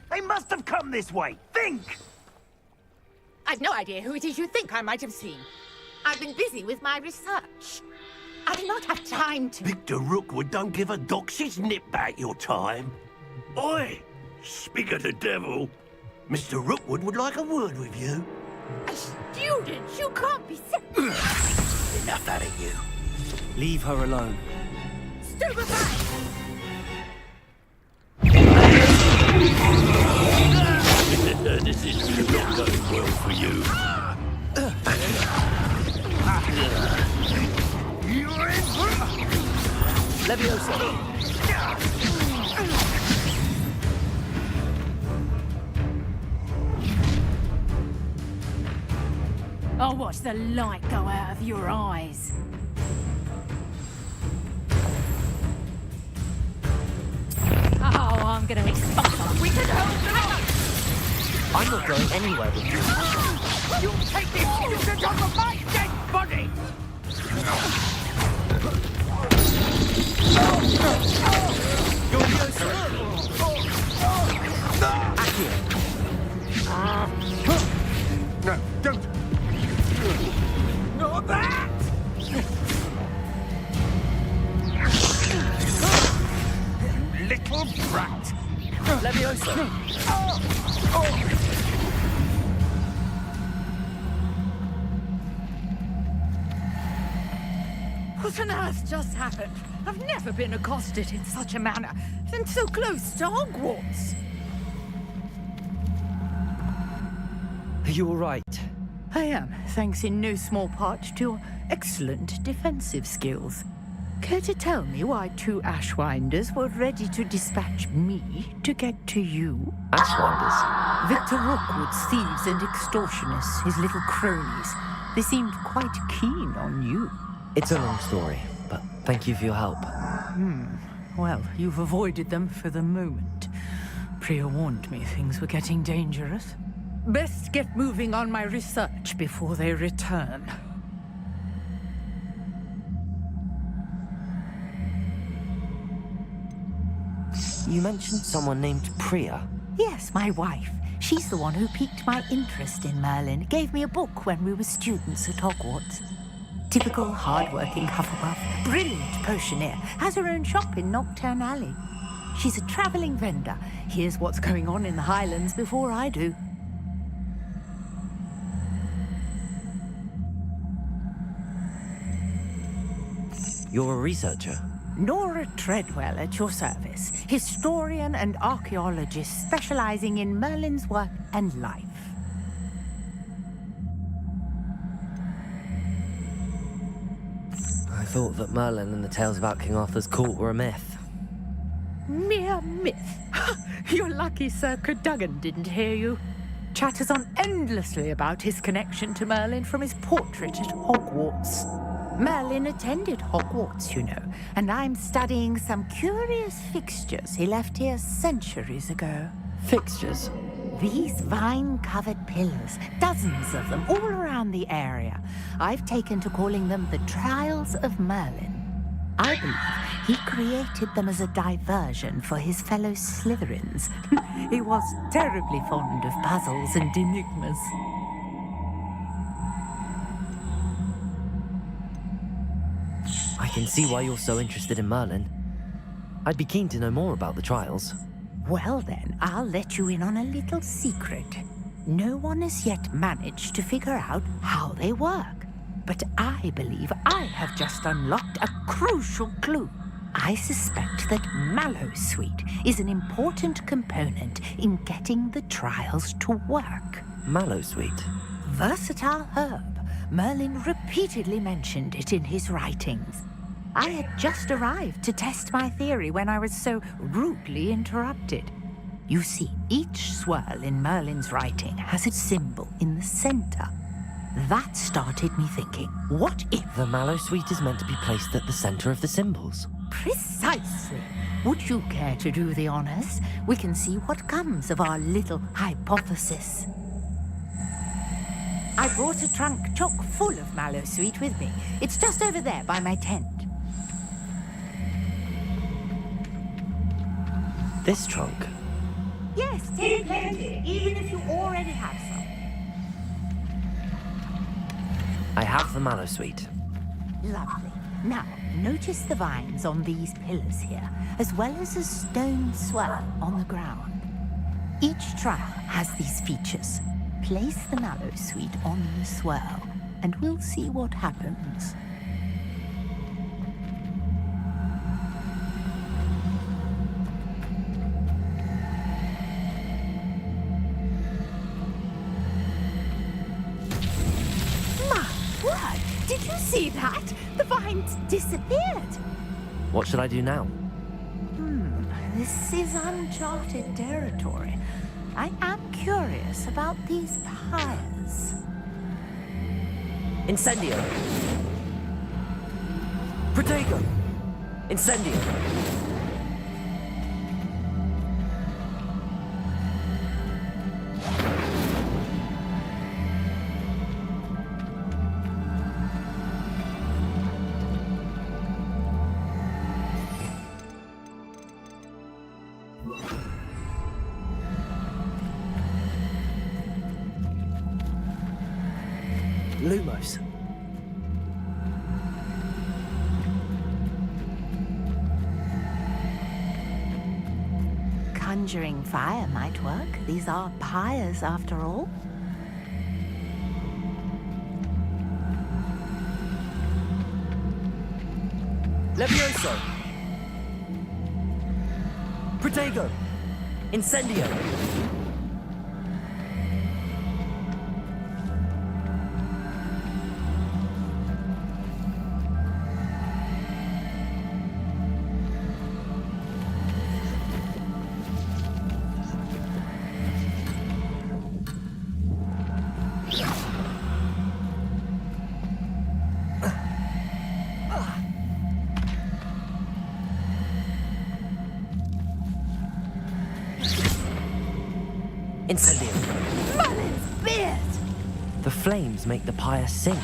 They must have come this way. Think! I've no idea who it is you think I might have seen. I've been busy with my research. I do not have time to... Victor Rookwood don't give a doxy's nip back your time. Oi! Speak of the devil. Mr. Rookwood would like a word with you. A student? You can't be... Enough out of you. Leave her alone. Stupefy! This is not going well for you. You're in Leviosa! I'll watch the light go out of your eyes. Oh, I'm gonna expose them. We can hold them up! I'm not going anywhere with you. You take this student off of my dead body! No, don't! Not that! Little brat! Leviosa! What on earth just happened? I've never been accosted in such a manner, and so close to Hogwarts. Are you all right? I am, thanks in no small part to your excellent defensive skills. Care to tell me why two Ashwinders were ready to dispatch me to get to you? Ashwinders? Victor Rookwood's thieves and extortionists, his little cronies. They seemed quite keen on you. It's a long story, but thank you for your help. Well, you've avoided them for the moment. Priya warned me things were getting dangerous. Best get moving on my research before they return. You mentioned someone named Priya. Yes, my wife. She's the one who piqued my interest in Merlin. Gave me a book when we were students at Hogwarts. Typical hard-working Hufflepuff, brilliant potioneer, has her own shop in Nocturne Alley. She's a travelling vendor. Hears what's going on in the Highlands before I do. You're a researcher? Nora Treadwell at your service, historian and archaeologist specializing in Merlin's work and life. I thought that Merlin and the tales about King Arthur's court were a myth. Mere myth. You're lucky Sir Cadogan didn't hear you. Chatters on endlessly about his connection to Merlin from his portrait at Hogwarts. Merlin attended Hogwarts, you know, and I'm studying some curious fixtures he left here centuries ago. Fixtures? These vine-covered pillars, dozens of them, all around the area. I've taken to calling them the Trials of Merlin. I believe he created them as a diversion for his fellow Slytherins. He was terribly fond of puzzles and enigmas. I can see why you're so interested in Merlin. I'd be keen to know more about the trials. Well then, I'll let you in on a little secret. No one has yet managed to figure out how they work. But I believe I have just unlocked a crucial clue. I suspect that Mallowsweet is an important component in getting the trials to work. Mallowsweet? Versatile herb. Merlin repeatedly mentioned it in his writings. I had just arrived to test my theory when I was so rudely interrupted. You see, each swirl in Merlin's writing has a symbol in the center. That started me thinking, what if... The Mallowsweet is meant to be placed at the center of the symbols. Precisely. Would you care to do the honors? We can see what comes of our little hypothesis. I brought a trunk chock full of Mallowsweet with me. It's just over there by my tent. This trunk? Yes, take plenty, even if you already have some. I have the Mallowsweet. Lovely. Now, notice the vines on these pillars here, as well as a stone swirl on the ground. Each trial has these features. Place the Mallowsweet on the swirl, and we'll see what happens. Did you see that? The vines disappeared. What should I do now? This is uncharted territory. I am curious about these pyres. Incendio! Protego! Incendio! Lumos. Conjuring fire might work. These are pyres, after all. Levioso! Protego! Incendio! Incendio! Merlin's beard! The flames make the pyre sink.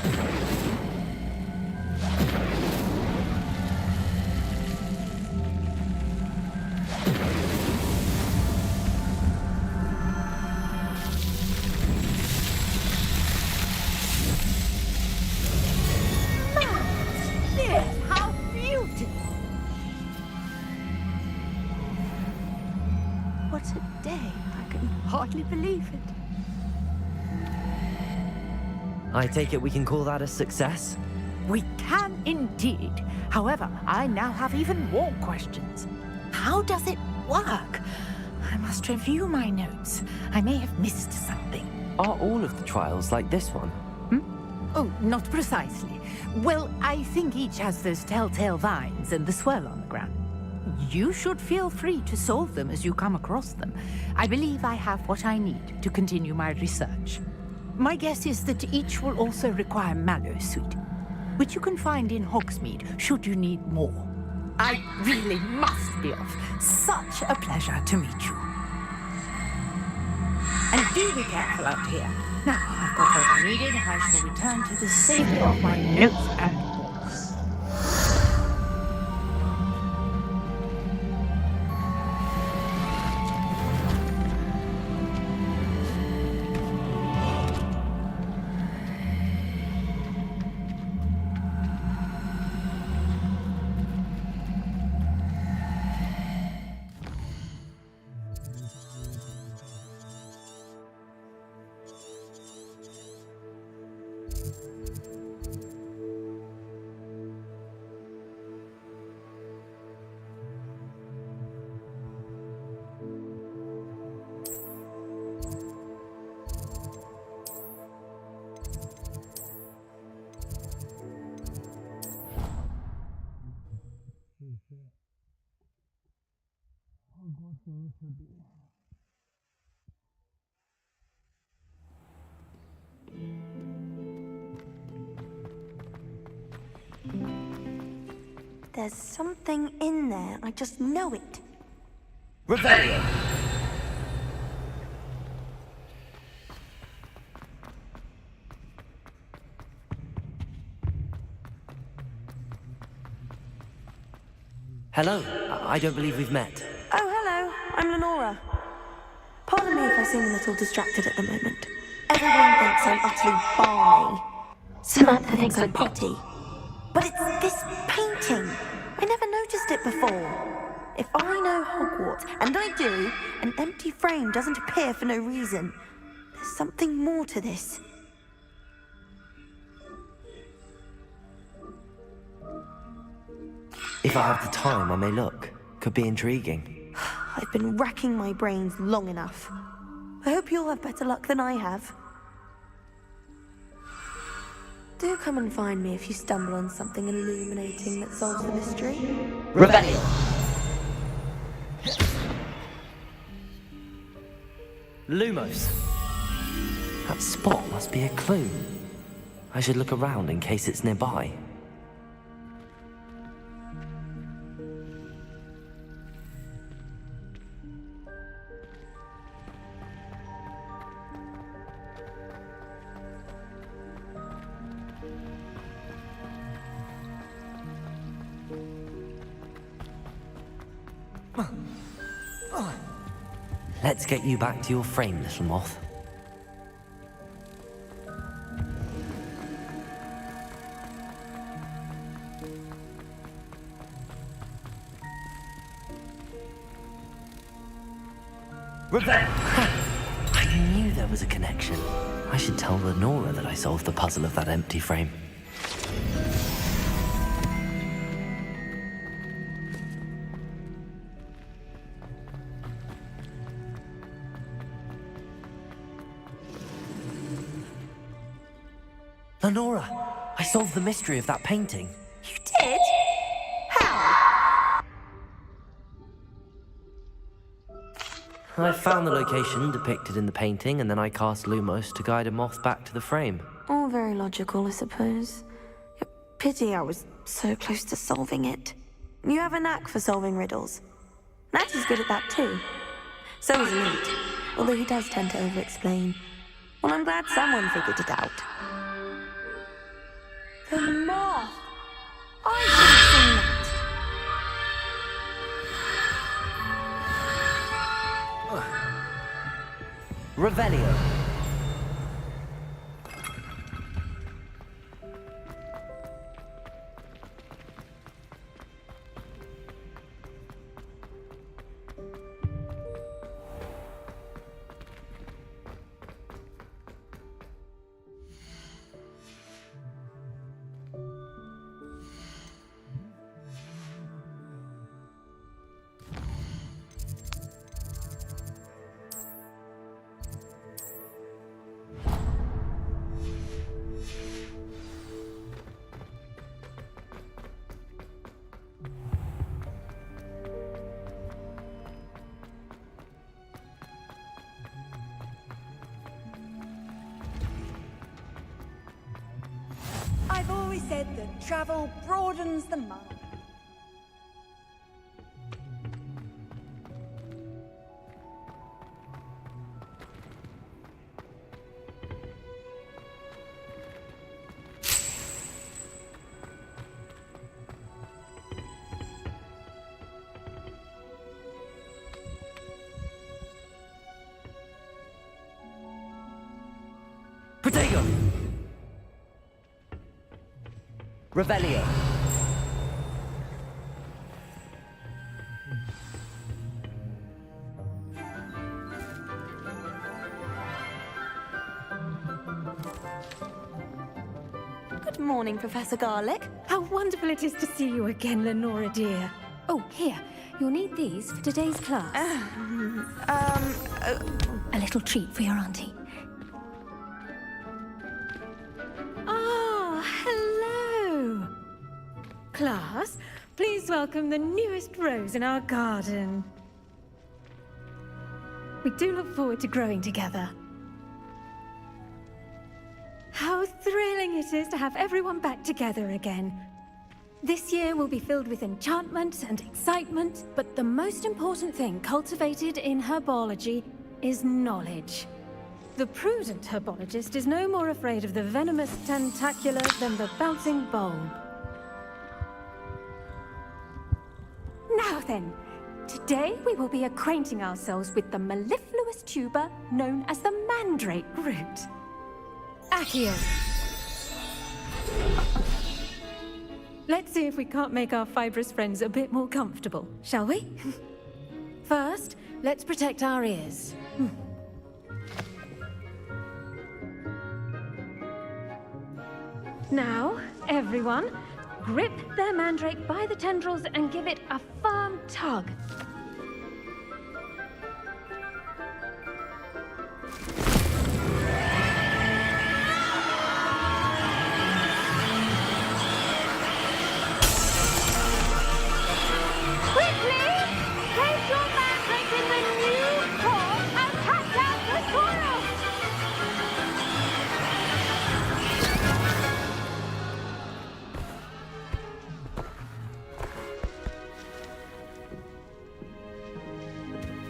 Merlin's beard! How beautiful! What a day. I can hardly believe it. I take it we can call that a success? We can indeed. However, I now have even more questions. How does it work? I must review my notes. I may have missed something. Are all of the trials like this one? Oh, not precisely. Well, I think each has those telltale vines and the swirl on the ground. You should feel free to solve them as you come across them. I believe I have what I need to continue my research. My guess is that each will also require mallow sweet, which you can find in Hogsmeade should you need more. I really must be off. Such a pleasure to meet you. And do be careful out here. Now I've got what I needed, I shall return to the safety of my notes and books. There's something in there. I just know it. Revelio! Hello. I don't believe we've met. Oh, hello. I'm Lenora. Pardon me if I seem a little distracted at the moment. Everyone thinks I'm utterly balmy. Samantha thinks I'm potty. But it's this painting. I never noticed it before. If I know Hogwarts, and I do, an empty frame doesn't appear for no reason. There's something more to this. If I have the time, I may look. Could be intriguing. I've been racking my brains long enough. I hope you'll have better luck than I have. Do come and find me if you stumble on something illuminating that solves the mystery. Revelio! Lumos. That spot must be a clue. I should look around in case it's nearby. Let's get you back to your frame, little moth. I knew there was a connection. I should tell Lenora that I solved the puzzle of that empty frame. Lenora, I solved the mystery of that painting. You did? How? I found the location depicted in the painting, and then I cast Lumos to guide a moth back to the frame. All very logical, I suppose. Pity I was so close to solving it. You have a knack for solving riddles. Natty's good at that too. So is Nate, although he does tend to over-explain. Well, I'm glad someone figured it out. The moth! I should have seen that! Revelio. always said that travel broadens the mind. Protego! Revelio! Good morning, Professor Garlic. How wonderful it is to see you again, Lenora dear. Oh, here. You'll need these for today's class. A little treat for your auntie. Oh, hello! Class, please welcome the newest rose in our garden. We do look forward to growing together. How thrilling it is to have everyone back together again. This year will be filled with enchantment and excitement, but the most important thing cultivated in herbology is knowledge. The prudent herbologist is no more afraid of the venomous tentacula than the bouncing bulb. Now then, today we will be acquainting ourselves with the mellifluous tuber known as the mandrake root. Accio. Let's see if we can't make our fibrous friends a bit more comfortable, shall we? First, let's protect our ears. Now, everyone, grip their mandrake by the tendrils and give it a firm tug.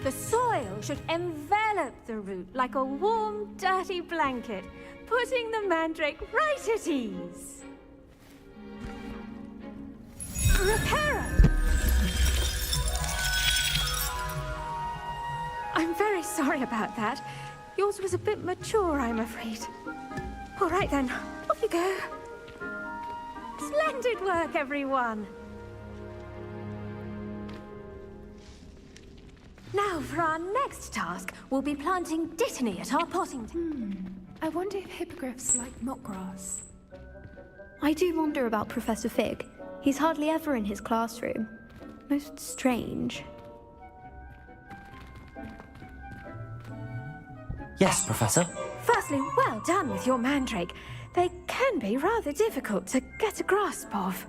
The soil should envelop the root like a warm, dirty blanket, putting the mandrake right at ease. Reparo! I'm very sorry about that. Yours was a bit mature, I'm afraid. All right then, off you go. Splendid work, everyone. Now, for our next task, we'll be planting dittany at our potting. I wonder if hippogriffs like knotgrass. I do wonder about Professor Fig. He's hardly ever in his classroom. Most strange. Yes, Professor. Firstly, well done with your mandrake. They can be rather difficult to get a grasp of.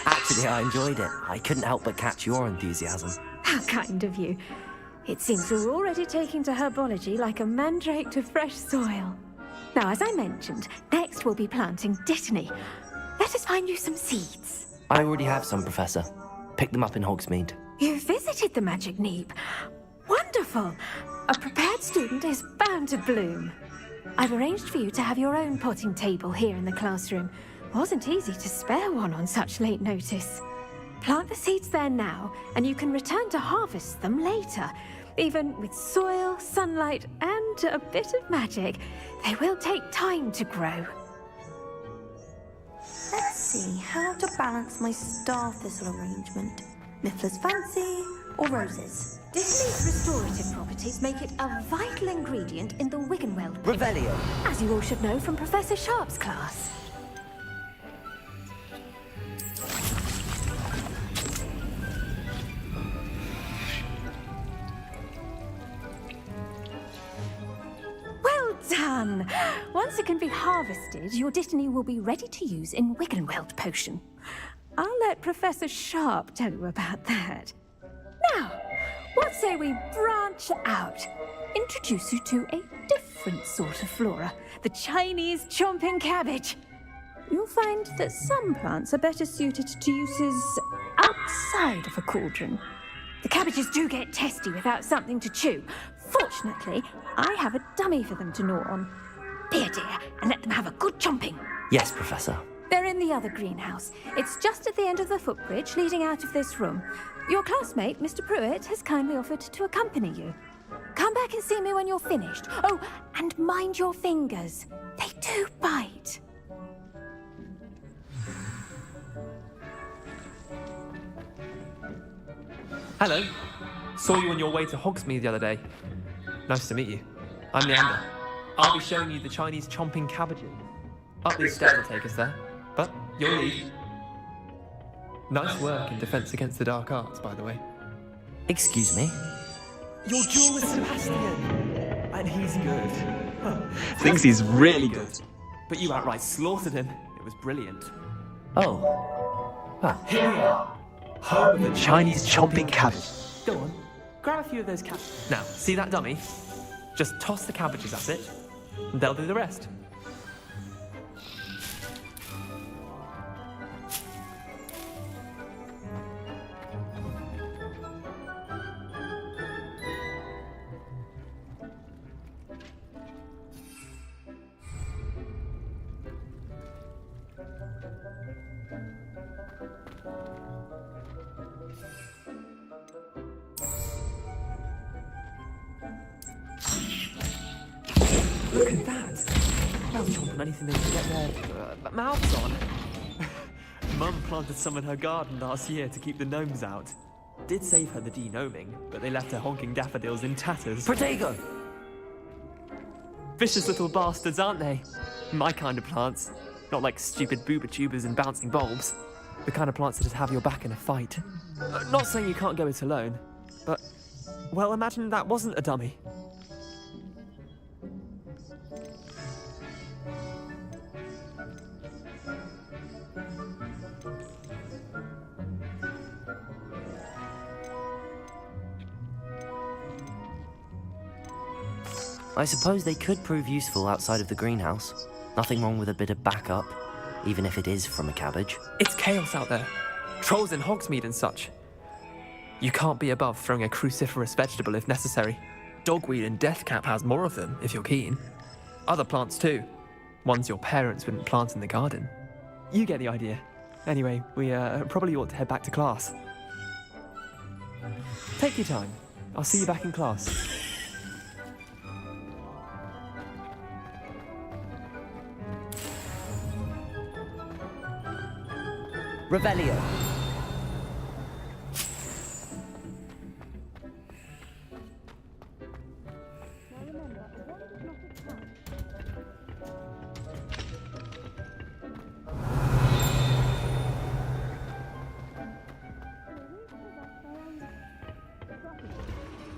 Actually, I enjoyed it. I couldn't help but catch your enthusiasm. How kind of you. It seems we're already taking to herbology like a mandrake to fresh soil. Now, as I mentioned, next we'll be planting dittany. Let us find you some seeds. I already have some, Professor. Picked them up in Hogsmeade. You visited the Magic Neep. Wonderful! A prepared student is bound to bloom. I've arranged for you to have your own potting table here in the classroom. Wasn't easy to spare one on such late notice. Plant the seeds there now, and you can return to harvest them later. Even with soil, sunlight, and a bit of magic, they will take time to grow. Let's see how to balance my star thistle arrangement. Miffler's Fancy or roses? Dittany's restorative properties make it a vital ingredient in the Wiggenweld. Revelio. As you all should know from Professor Sharp's class. Well done! Once it can be harvested, your dittany will be ready to use in Wiggenweld potion. I'll let Professor Sharp tell you about that. Now, what say we branch out? Introduce you to a different different sort of flora, the Chinese chomping cabbage. You'll find that some plants are better suited to uses outside of a cauldron. The cabbages do get testy without something to chew. Fortunately, I have a dummy for them to gnaw on. Be a dear and let them have a good chomping. Yes, Professor. They're in the other greenhouse. It's just at the end of the footbridge leading out of this room. Your classmate, Mr. Pruitt, has kindly offered to accompany you. Come back and see me when you're finished. Oh, and mind your fingers. They do bite. Hello. Saw you on your way to Hogsmeade the other day. Nice to meet you. I'm Leander. I'll be showing you the Chinese chomping cabbages. Up these stairs will take us there, but you'll lead. Nice work in defense against the dark arts, by the way. Excuse me? Your duel with Sebastian! And he's good. Thinks he's really good. But you outright slaughtered him. It was brilliant. Oh. Huh. Here we are. Home of the Chinese chomping cabbage. Go on, grab a few of those cabbages. Now, see that dummy? Just toss the cabbages at it, and they'll do the rest. Look at that! They'll chomp on anything they can get their mouths on. Mum planted some in her garden last year to keep the gnomes out. Did save her the de-gnoming, but they left her honking daffodils in tatters. Protego! Vicious little bastards, aren't they? My kind of plants. Not like stupid booba tubers and bouncing bulbs. The kind of plants that'd have your back in a fight. Not saying you can't go it alone, but, well, imagine that wasn't a dummy. I suppose they could prove useful outside of the greenhouse. Nothing wrong with a bit of backup, even if it is from a cabbage. It's chaos out there. Trolls in Hogsmeade and such. You can't be above throwing a cruciferous vegetable if necessary. Dogweed and deathcap has more of them, if you're keen. Other plants too. Ones your parents wouldn't plant in the garden. You get the idea. Anyway, we probably ought to head back to class. Take your time. I'll see you back in class. Revelio.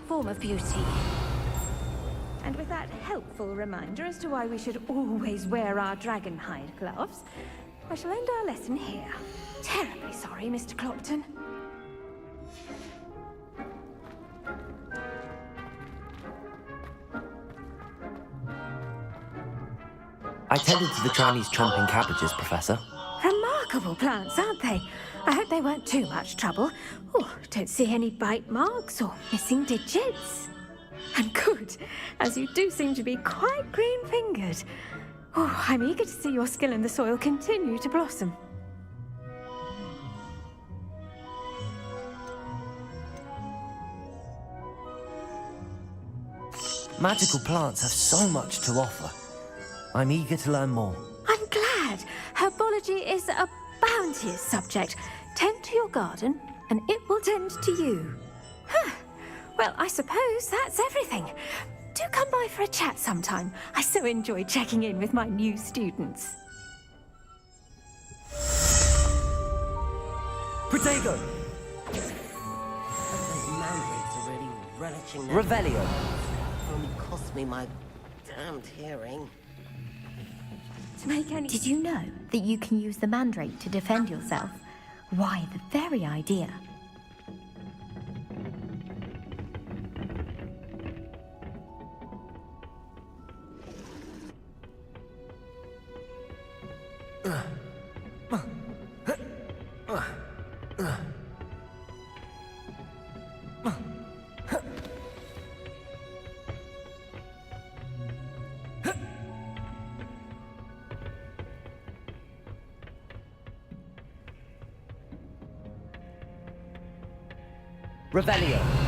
Form of beauty. And with that helpful reminder as to why we should always wear our dragon hide gloves, I shall end our lesson here. Terribly sorry, Mr. Clopton. I tended to the Chinese chomping cabbages, Professor. Remarkable plants, aren't they? I hope they weren't too much trouble. Oh, don't see any bite marks or missing digits. And good, as you do seem to be quite green-fingered. Oh, I'm eager to see your skill in the soil continue to blossom. Magical plants have so much to offer. I'm eager to learn more. I'm glad. Herbology is a bounteous subject. Tend to your garden, and it will tend to you. Huh. Well, I suppose that's everything. Do come by for a chat sometime. I so enjoy checking in with my new students. Protego! Those mandrakes are really relishing their Revelio. only cost me my damned hearing. Did you know that you can use the mandrake to defend yourself? Why, the very idea. Revelio.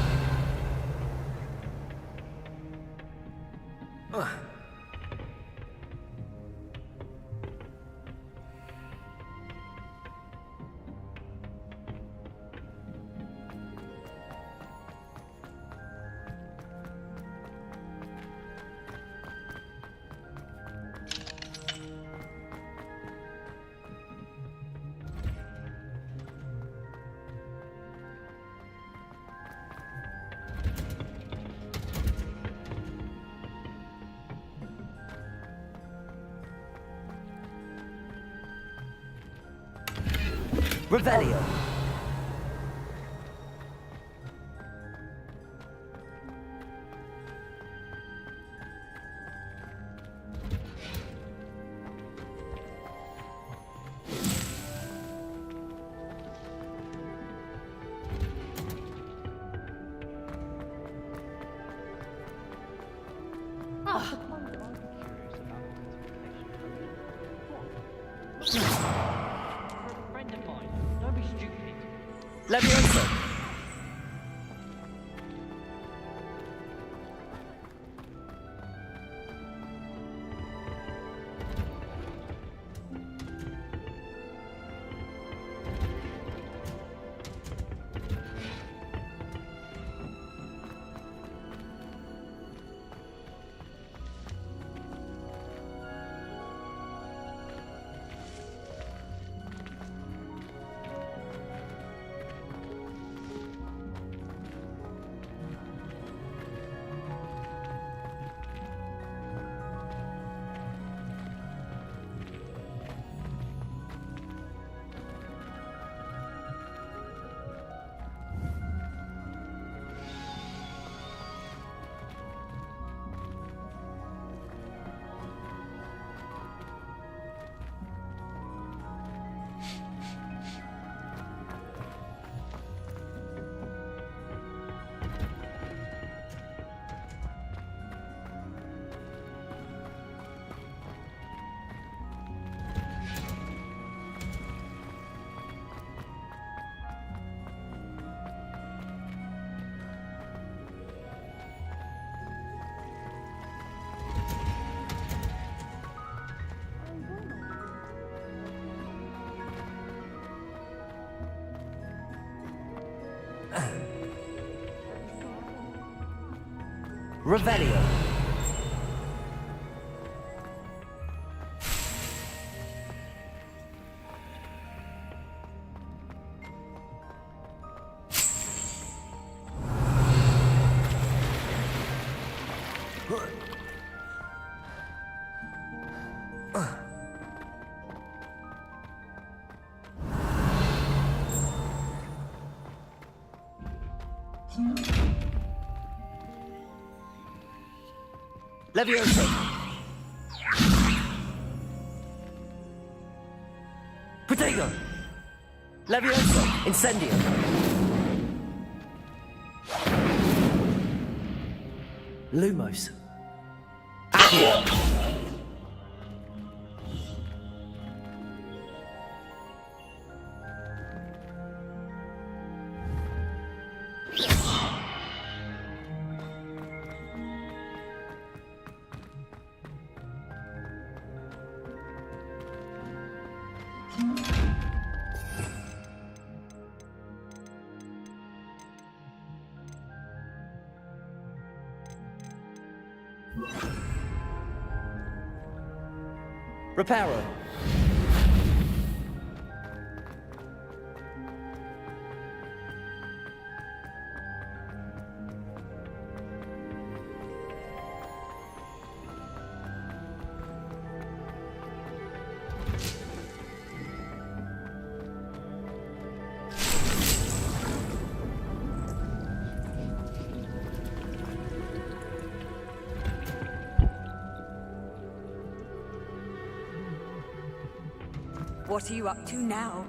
Revelio. Levioso. Revelio. Levioso. Protego. Levioso. Incendio. Lumos. Accio. Reparo. What are you up to now?